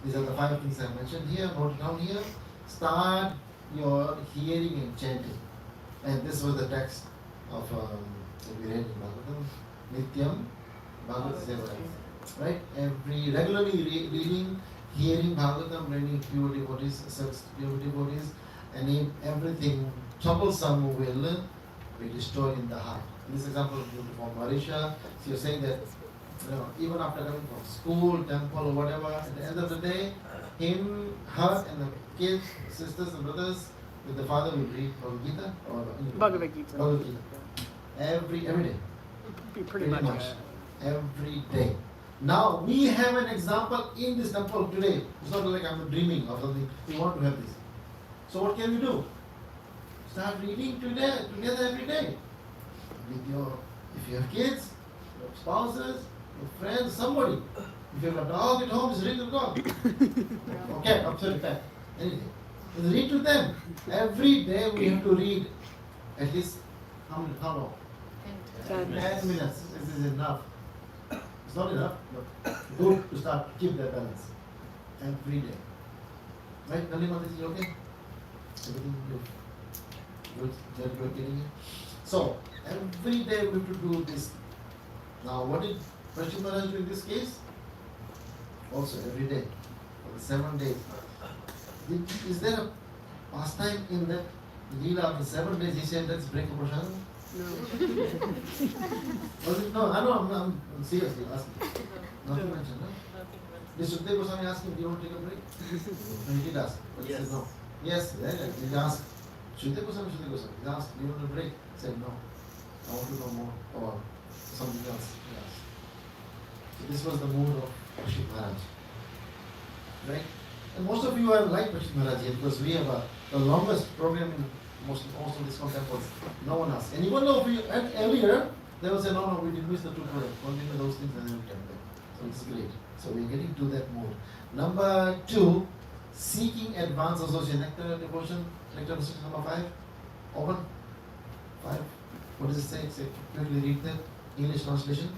S1: These are the 5 things I mentioned here. Note it down here. Start your hearing and chanting. And this was the text of that we read in Bhagavatam. Nityam Bhagavad Seva. Right? Every regularly reading, hearing Bhagavatam, reading pure devotees, pure devotees, and everything troublesome will be destroyed in the heart. In this example from Marisha, she was saying that even after coming from school, temple, or whatever, at the end of the day, him, her, and the kids, sisters, and brothers with the father will read Bhagavad Gita or
S14: Bhagavad Gita.
S1: Bhagavad Gita. Every day.
S14: Be pretty much.
S1: Every day. Now we have an example in this temple today. It's not like I'm dreaming of something. We want to have this. So what can we do? Start reading together every day. With if you have kids, your spouses, your friends, somebody. If you have a dog at home, just read to the dog. Okay, absolutely fine. Anything. Just read to them. Every day we have to read at least how long? 10 minutes. This is enough. It's not enough, but good to start keep that balance every day. Right, Nalima, this is okay? Everything good? That you are getting it? So, every day we have to do this. Now, what did Prashant Maharaj do in this case? Also, every day, for the 7 days. Is there a pastime in that Leela after 7 days he said, let's break a prashadam?
S14: No.
S1: Was it? No, I know, I'm seriously asking. Nothing mentioned, no? Did Sukdev Goswami ask him, do you want to take a break? No, he did ask, but he said no. Yes, he asked. Sridhar Goswami. He asked, "Do you want a break?" He said, "No, I want to know more or something else." He asked. So this was the mood of Parikshit Maharaj. Right? And most of you are like Parikshit Maharaj here because we have the longest program in most of these temples. No one else. And even though we and earlier they will say, no, we did miss the 2 programs. Continue those things and then we come back. So it's great. So we're getting to that mood. Number 2, seeking advanced association. Nectar devotion, nectar association number 5. Open. 5. What does it say? Say quickly read that English translation.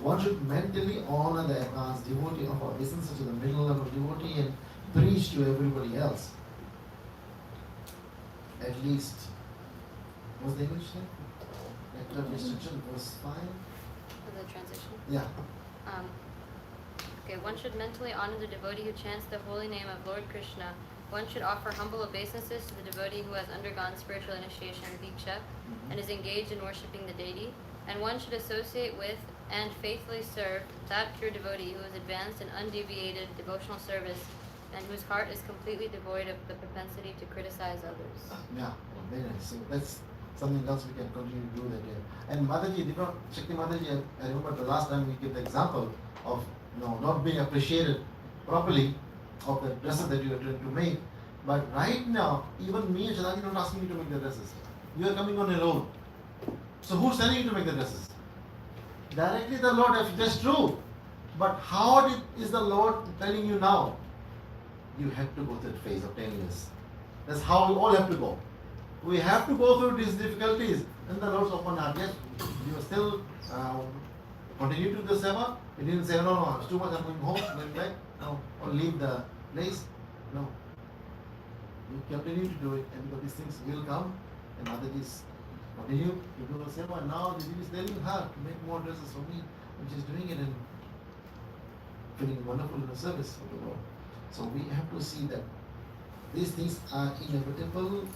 S1: One should mentally honor the advanced devotee of our essence to the middle level devotee and preach to everybody else. At least, what's the English name? Nectar restriction, verse 5.
S11: The transition.
S1: Yeah.
S11: Okay, one should mentally honor the devotee who chants the holy name of Lord Krishna. One should offer humble obeisances to the devotee who has undergone spiritual initiation, Diksha, and is engaged in worshipping the deity. And one should associate with and faithfully serve that pure devotee who is advanced in undeviated devotional service and whose heart is completely devoid of the propensity to criticize others.
S1: Yeah, very nice. So that's something else we can continue to do that here. And Mataji, Shakti Mataji, I remember the last time we gave the example of not being appreciated properly of the dresses that you are trying to make. But right now, even me and Shadani are not asking you to make the dresses. You are coming on your own. So who's telling you to make the dresses? Directly the Lord, that's true. But how is the Lord telling you now? You have to go through that phase of 10 years. That's how we all have to go. We have to go through these difficulties. And the Lord's open heart. Yes, you are still continue to do the seva. You didn't say, no, it's too much, I'm going home, going back. No, or leave the place. No. You continue to do it, and because these things will come, and Mataji's continue to do the seva. And now Didi is telling her to make more dresses for me, and she's doing it and feeling wonderful in the service of the Lord. So we have to see that these things are inevitable.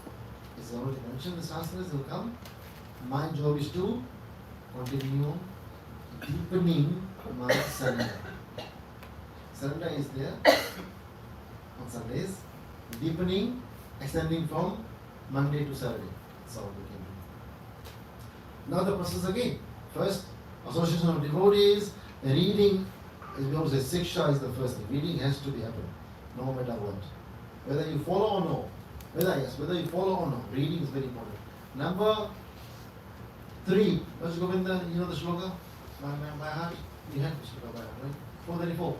S1: It's already mentioned, the Shastras will come. My job is to continue deepening my surrender. Surrender is there on Sundays. Deepening, extending from Monday to Saturday. That's all we can do. Now the process again. First, association of devotees, reading, as we always say, Siksha is the first thing. Reading has to be happening, no matter what. Whether you follow or no. Whether you follow or no. Reading is very important. Number 3, Raj Govinda, you know the shloka? By heart? You have the shloka by heart, right? 434.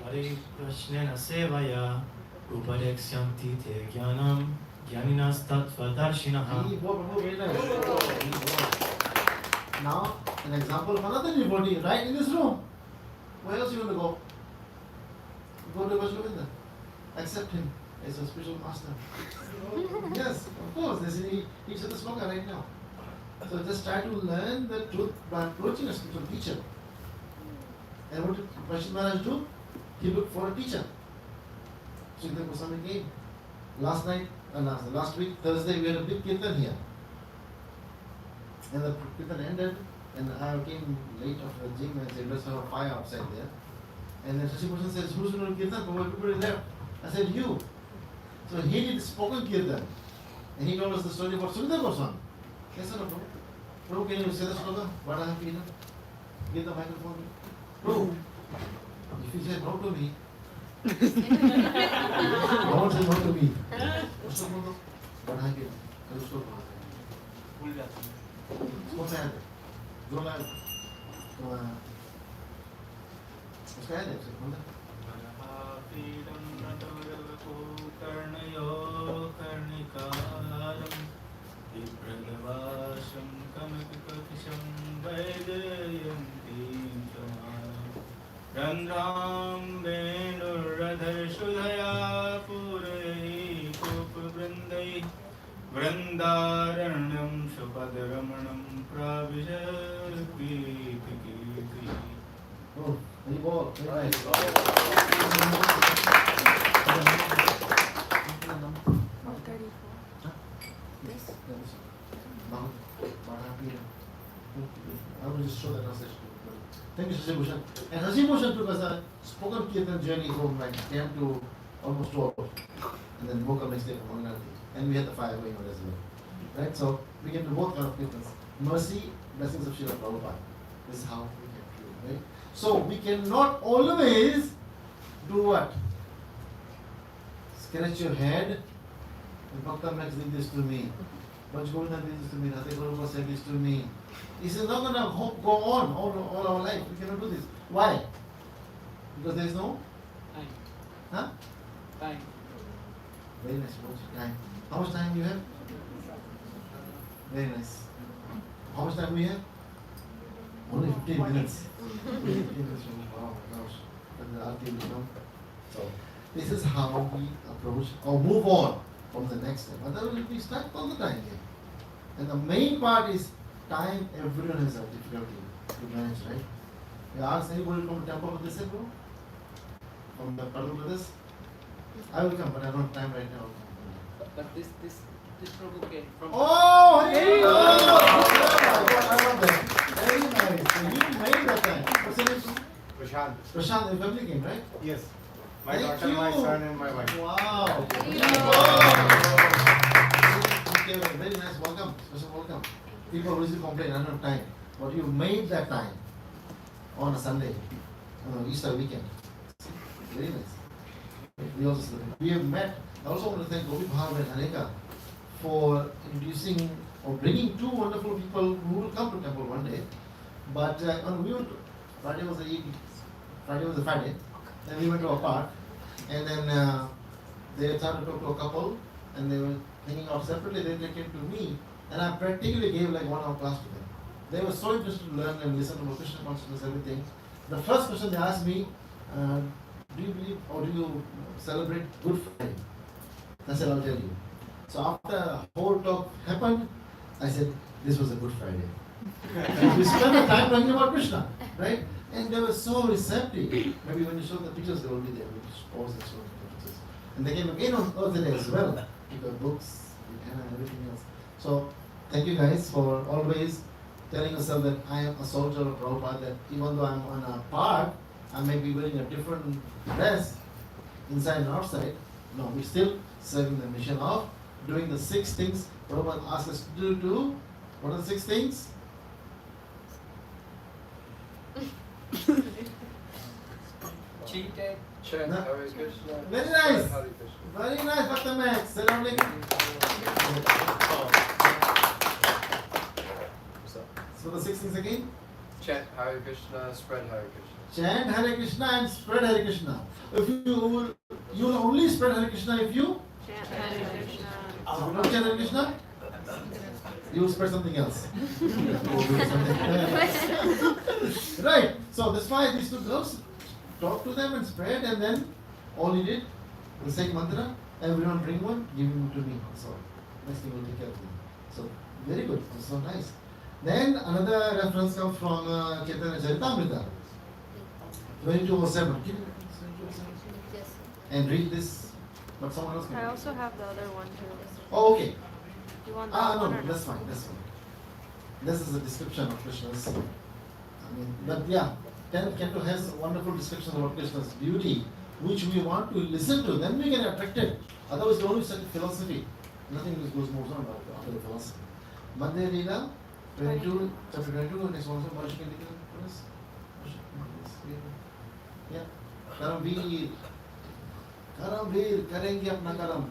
S10: Hare Krishna Sevaya Upadekshyanti Te Jnanam Jnaninas Tattva Darshinaha.
S1: Now, an example of another devotee right in this room. Where else you want to go? Go to Raj Govinda. Accept him as a spiritual master. Yes, of course. He teaches the sloka right now. So just try to learn the truth by approaching a spiritual teacher. And what did Parikshit Maharaj do? He looked for a teacher. Sridhar Goswami came. Last week, Thursday, we had a big kirtan here. And the kirtan ended, and I came late after the gym and said, let's have a fire outside there. And then Shashi Bhushan says, who's going to kirtan? But everybody left. I said, you. So he did spoken kirtan. And he told us the story about Sridhar Goswami. Yes or no, bro? Bro, can you say the sloka? What I have been? Give the microphone. Bro, if you say no to me, don't say no to me. What's the matter? What I get? I just don't know. What's that? Don't lie. What's that?
S16: Randram Venurradhar Shudhaya Purei Kopvrindai Vrindaranam Shupadramanam Pravijay Kirti.
S1: Oh, very well. Right. I will just show the translation. Thank you, Shashi Bhushan. And Shashi Bhushan took us a spoken kirtan journey from like camp to almost 12. And then woke up next day for 1:30. And we had the fire going on as well. Right? So we can do both kind of things. Mercy, blessings of Srila Prabhupada. This is how we can do it. Right? So we cannot always do what? Scratch your head. And Bhakta Max did this to me. Baj Govinda did this to me. Radha Prabhupada said this to me. This is not going to go on all our life. We cannot do this. Why? Because there is no
S12: Time.
S1: Huh?
S12: Time.
S1: Very nice. What's time? How much time do you have? Very nice. How much time do we have? Only 15 minutes. Only 15 minutes. Wow, my gosh. And the RT will come. So, this is how we approach or move on from the next step. Otherwise, we'll be stuck all the time here. And the main part is time. Everyone has a difficulty to manage, right? You ask anybody from the temple what they say, bro? From the Padu brothers? I will come, but I don't have time right now.
S12: But this Prabhu came from.
S1: Oh, hey! I love that. Very nice. So you made that time. What's your name?
S16: Prashant.
S1: Prashant, your family came, right?
S16: Yes. My
S1: Thank
S16: daughter,
S1: you.
S16: my son, and my wife.
S1: Wow. Okay, very nice. Welcome. Special welcome. People always complain, I don't have time. But you made that time on a Sunday, Easter weekend. Very nice. We have met. I also want to thank Gopi Bhav and Aneka for introducing or bringing two wonderful people who will come to temple one day. But Friday was the evening. Friday was the Friday. Then we went to a park, and then they started to talk to a couple, and they were hanging out separately. Then they came to me, and I practically gave like 1 hour class to them. They were so interested to learn and listen about Krishna consciousness, everything. The first question they asked me, do you believe or do you celebrate Good Friday? I said, I'll tell you. So after the whole talk happened, I said, this was a Good Friday. We spent the time talking about Krishna, right? And they were so receptive. Maybe when you show the pictures, they will be there. We just pause and show the pictures. And they came again on Thursday as well. With the books, with Hannah and everything else. So thank you guys for always telling yourself that I am a soldier of Prabhupada, that even though I'm on a park, I may be wearing a different dress inside and outside. No, we're still serving the mission of doing the 6 things Prabhupada asked us to do. What are the 6 things?
S12: Cheated. Chant
S1: No.
S12: Hare Krishna.
S1: Very nice.
S12: Hare Krishna.
S1: Very nice, Bhakta Max. Salam alaikum. So the 6 things again?
S12: Chant Hare Krishna, spread Hare Krishna.
S1: Chant Hare Krishna and spread Hare Krishna. If you will only spread Hare Krishna if you
S3: Chant Hare Krishna.
S1: if you don't chant Hare Krishna, you will spread something else. Right. So that's why these 2 girls talk to them and spread, and then all he did, the same mantra, everyone bring one, give him to me. So next thing will take care of me. So very good. That's so nice. Then another reference comes from Chaitanya Charitamrita, 2207.
S11: Yes.
S1: And read this, but someone else can.
S3: I
S1: read.
S3: also have the other one too.
S1: Oh, okay.
S3: You want that one or
S1: No, that's fine. That's fine. This is a description of Krishna's. But yeah, Canto has wonderful descriptions about Krishna's beauty, which we want to listen to. Then we get attracted. Otherwise, only such philosophy. Nothing goes moves on after the philosophy. Madhya Leela, 22, chapter 22. Next one, Marsh can take it for us. Yeah. Karamveer. Karamveer, karenge apna karam.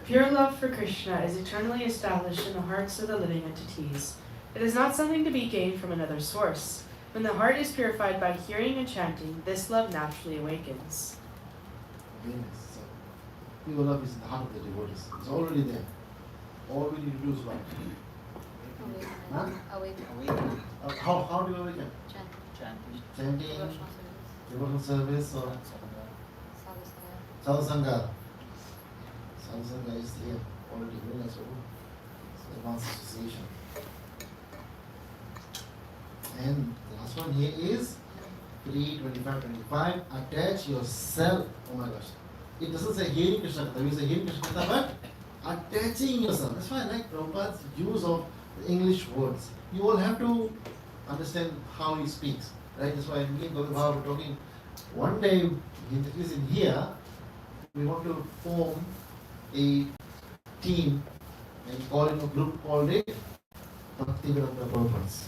S17: Pure love for Krishna is eternally established in the hearts of the living entities. It is not something to be gained from another source. When the heart is purified by hearing and chanting, this love naturally awakens.
S1: Very nice. So, pure love is in the heart of the devotees. It's already there. All we need to do is what? Huh?
S11: Awaken.
S1: How do you awaken?
S11: Chant.
S1: Chanting,
S11: Devotional service.
S1: devotional service, or
S11: Sadhu Sangha.
S1: sadhusanga. Sadhusanga is here already. Very nice. It's advanced association. And the last one here is 3:25:25. Attach yourself. Oh my gosh. It doesn't say hearing Krishna Katha. We say hearing Krishna Katha, but attaching yourself. That's why I like Prabhupada's use of the English words. You all have to understand how he speaks. Right? That's why me and Govind Bhava were talking. One day, at least in here, we want to form a team and call it a group called it Bhaktivedanta Purpose.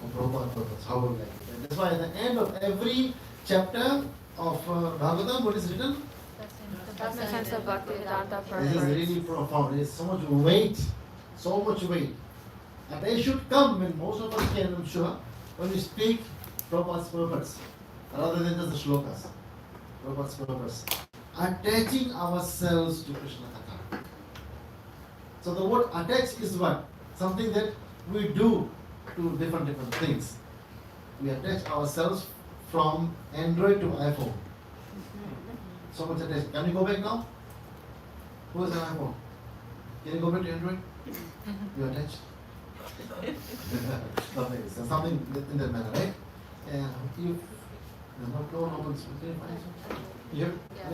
S1: Or Prabhupada Purpose, how would you like it? And that's why at the end of every chapter of Bhagavatam, what is written?
S3: The essence of Bhaktivedanta
S1: This is really profound. There is so much weight, so much weight. And they should come when most of us can, I'm sure, when we speak Prabhupada's purpose, rather than just the shlokas. Prabhupada's purpose. Attaching ourselves to Krishna Katha. So the word attach is what? Something that we do to different things. We attach ourselves from Android to iPhone. So much attached. Can you go back now? Who has an iPhone? Can you go back to Android? You attached? Okay, so something in that manner, right? And you there's no one's can you find some? Here?
S11: Yeah.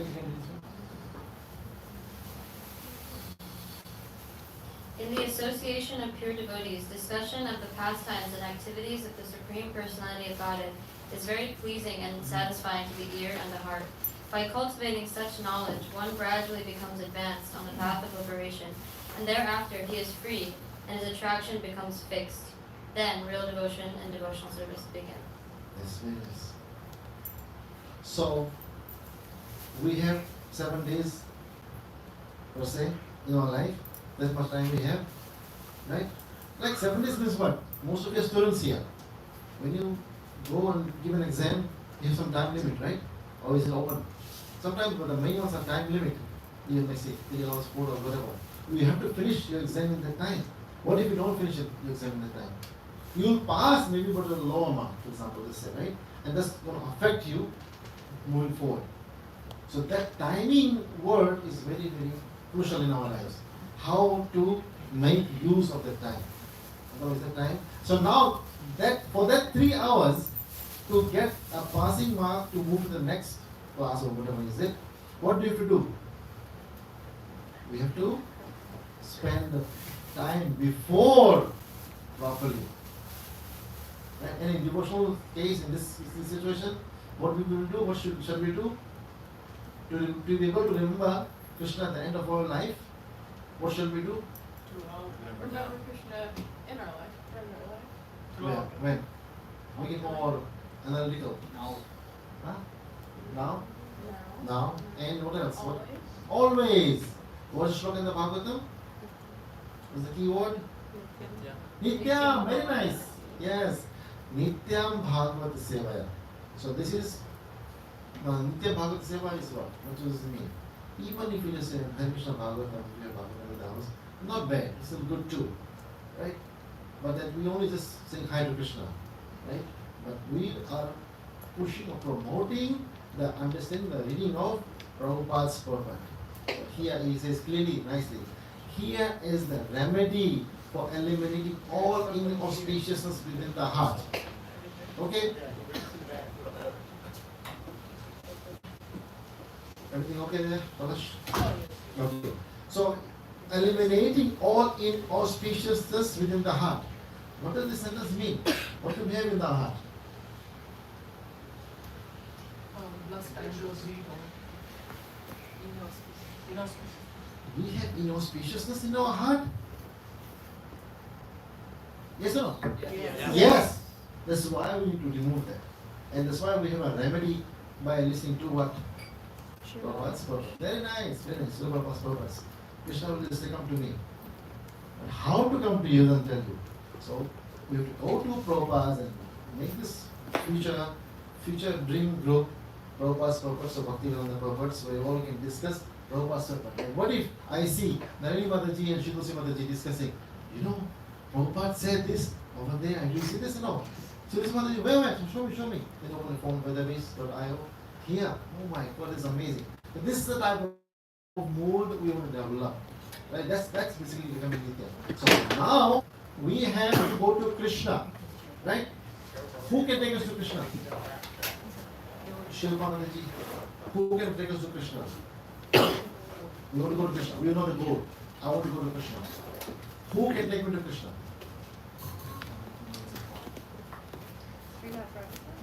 S11: In the Association of Pure Devotees, discussion of the pastimes and activities of the Supreme Personality of Godhead is very pleasing and satisfying to the ear and the heart. By cultivating such knowledge, one gradually becomes advanced on the path of liberation, and thereafter he is free, and his attraction becomes fixed. Then real devotion and devotional service begin.
S1: Yes, very nice. So, we have 7 days, per se, in our life. That's much time we have, right? Like 7 days means what? Most of your students here, when you go and give an exam, you have some time limit, right? Or is it open? Sometimes the main ones are time limit. You may say 3 hours, 4 hours, whatever. You have to finish your exam in that time. What if you don't finish your exam in that time? You'll pass maybe but a low amount, for example, let's say, right? And that's going to affect you moving forward. So that timing word is very, very crucial in our lives. How to make use of that time. What is that time? So now that for that 3 hours to get a passing mark to move to the next class or whatever is it, what do you have to do? We have to spend the time before properly. Right? And in devotional case, in this situation, what we will do, what shall we do? To be able to remember Krishna at the end of our life, what shall we do?
S4: Remember Krishna in our life.
S1: Yeah, when? Make it more analytical.
S12: Now.
S1: Huh? Now? Now. And what else? What? Always. What's the shloka in the Bhagavatam? What's the key word? Nityam. Very nice. Yes. Nityam Bhagavad Sevaya. So this is Nityam Bhagavad Seva is what? What does it mean? Even if you just say Hare Krishna Bhagavatam, Bhagavatam in the house, not bad. It's still good too, right? But that we only just sing Hare to Krishna, right? But we are pushing or promoting the understanding, the reading of Prabhupada's purport. So here he says clearly, nicely, here is the remedy for eliminating all inauspiciousness within the heart. Okay? Everything okay there, Palash? Okay. So, eliminating all inauspiciousness within the heart. What does this sentence mean? What do we have in the heart?
S13: Lust, anger, greed, inauspicious.
S1: We have inauspiciousness in our heart? Yes or no?
S13: Yes.
S1: Yes. That's why we need to remove that. And that's why we have a remedy by listening to what? Prabhupada's purpose. Very nice, very nice. Prabhupada's purpose. Krishna will just say, come to me. But how to come to you, then tell you. So we have to go to Prabhupada's and make this future dream group, Prabhupada's purpose or Bhaktivedanta purpose, where all can discuss Prabhupada's purpose. And what if I see Narayani Mataji and Shri Mataji discussing, you know, Prabhupada said this over there, and you see this? No. So this Mataji, where? Show me. Then open the phone, weatherbase.io. Here, oh my God, it's amazing. But this is the type of mood we want to develop. Right? That's basically becoming Nitya. So now we have to go to Krishna. Right? Who can take us to Krishna? Shilpananaji. Who can take us to Krishna? We want to go to Krishna. We know the goal. I want to go to Krishna. Who can take me to Krishna?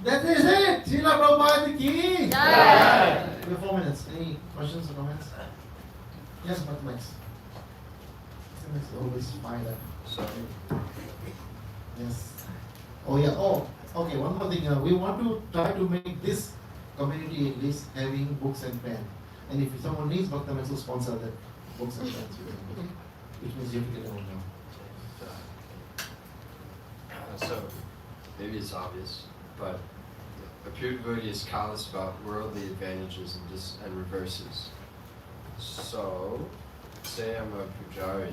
S1: That is it! Srila Prabhupada ki! We have 4 minutes. Any questions or comments? Yes, but Max. Max always find that.
S18: Sorry.
S1: Yes. Oh yeah. Oh, okay. One more thing. We want to try to make this community at least having books and pen. And if someone needs, Bhakta Max will sponsor that books and pens. Okay. Which means you have to get them now.
S18: So, maybe it's obvious, but a pure devotee is callous about worldly advantages and reverses. So, say I'm a pujari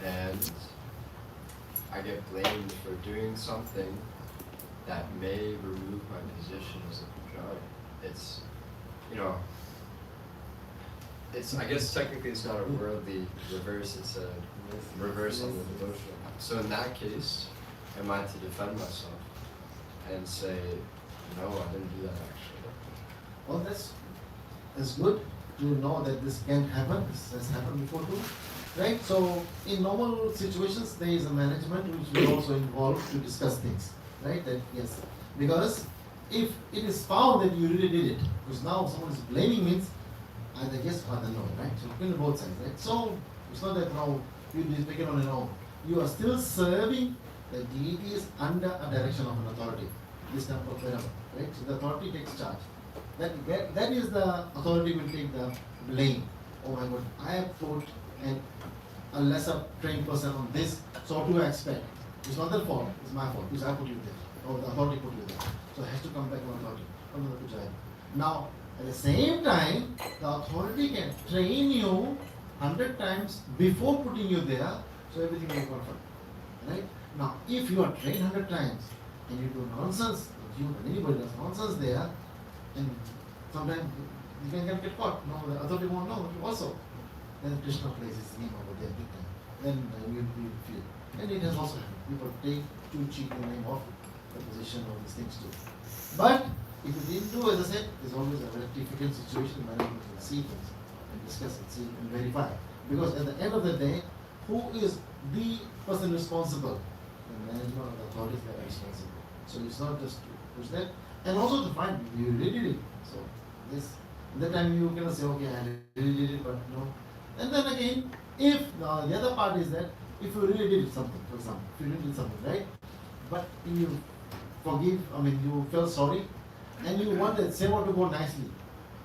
S18: and I get blamed for doing something that may remove my position as a pujari. It's, I guess technically it's not a worldly reverse, it's a reverse on the devotional path. So in that case, am I to defend myself and say, no, I didn't do that actually?
S1: Well, that's good to know that this can happen. This has happened before too, right? So in normal situations, there is a management which will also involve to discuss things, right? That yes, because if it is found that you really did it, because now someone is blaming means either yes or either no, right? So in both sides, right? So it's not that now you just take it on your own. You are still serving the deities under a direction of an authority. This temple, wherever, right? So the authority takes charge. That is the authority will take the blame. Oh my God, I have put a lesser trained person on this, so what do I expect? It's not their fault, it's my fault, because I put you there, or the authority put you there. So it has to come back to authority, from the Pujari. Now, at the same time, the authority can train you 100 times before putting you there, so everything will be perfect. Right? Now, if you are trained 100 times and you do nonsense, you and anybody does nonsense there, and sometimes you can get caught. No, the authority won't know also. Then Krishna plays his name over there big time. Then you will feel. And it has also happened. People take too cheap the name of the position of these things too. But if you didn't do, as I said, there's always a rectificant situation. Management will see things and discuss it, see and verify. Because at the end of the day, who is the person responsible? The management of the authorities that are responsible. So it's not just to push that. And also to find you really did it. So this that time you cannot say, okay, I really did it, but no. And then again, if the other part is that if you really did something, for example, if you really did something, right? But you forgive, you felt sorry, and you want the same to go nicely,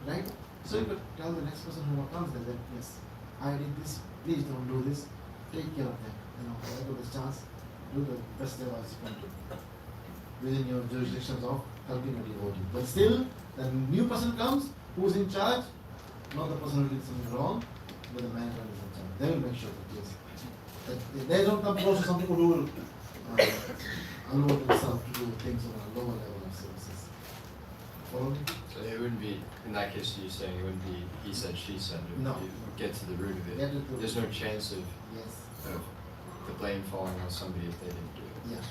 S1: right? So you could tell the next person who comes there that yes, I did this, please don't do this, take care of them. Whatever the chance, do the best that you can do within your jurisdictions of helping a devotee. But still, the new person comes who's in charge, not the person who did something wrong, but the management is in charge. They will make sure that yes, that they don't come close to some people who will allow themselves to do things on a lower level of services. Follow me?
S18: So it wouldn't be, in that case you're saying it wouldn't be he said, she said.
S1: No.
S18: You get to the root of it. There's no chance of the blame falling on somebody if they didn't do it.
S1: Yeah.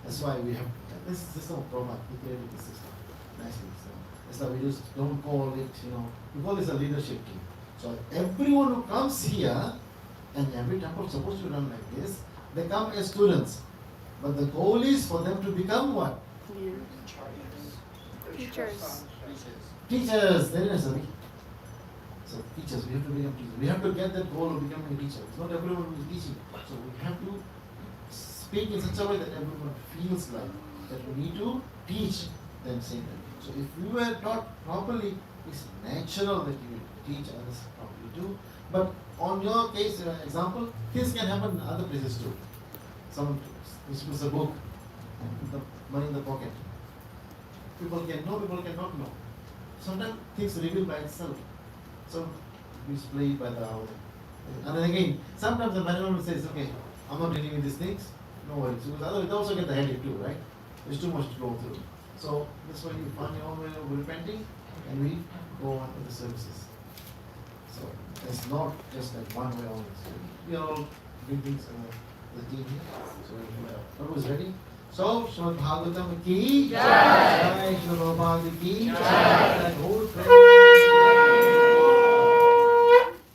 S1: That's why we have this system of Prabhupada. We created this system nicely. So that's why we just don't call it, we call this a leadership team. So everyone who comes here, and every temple is supposed to be run like this, they come as students. But the goal is for them to become what?
S3: Teachers.
S1: Teachers. Very nice, Ravi. So teachers, we have to become teachers. We have to get that goal of becoming a teacher. It's not everyone who is teaching. So we have to speak in such a way that everyone feels like that we need to teach them same thing. So if you were taught properly, it's natural that you will teach others properly too. But on your case, example, this can happen in other places too. Someone puts a book, the money in the pocket. People can know, people cannot know. Sometimes things reveal by itself. So we play by the hour. And then again, sometimes the management says, okay, I'm not dealing with these things, no worries. Because otherwise they also get the headache too, right? There's too much to go through. So that's why you find your own way of repenting and we go on with the services. So it's not just like one way only. So we are all doing things the team here. So everyone is ready. So Srimad Bhagavatam ki jai, Srimad Prabhupada ki jai. That whole prayer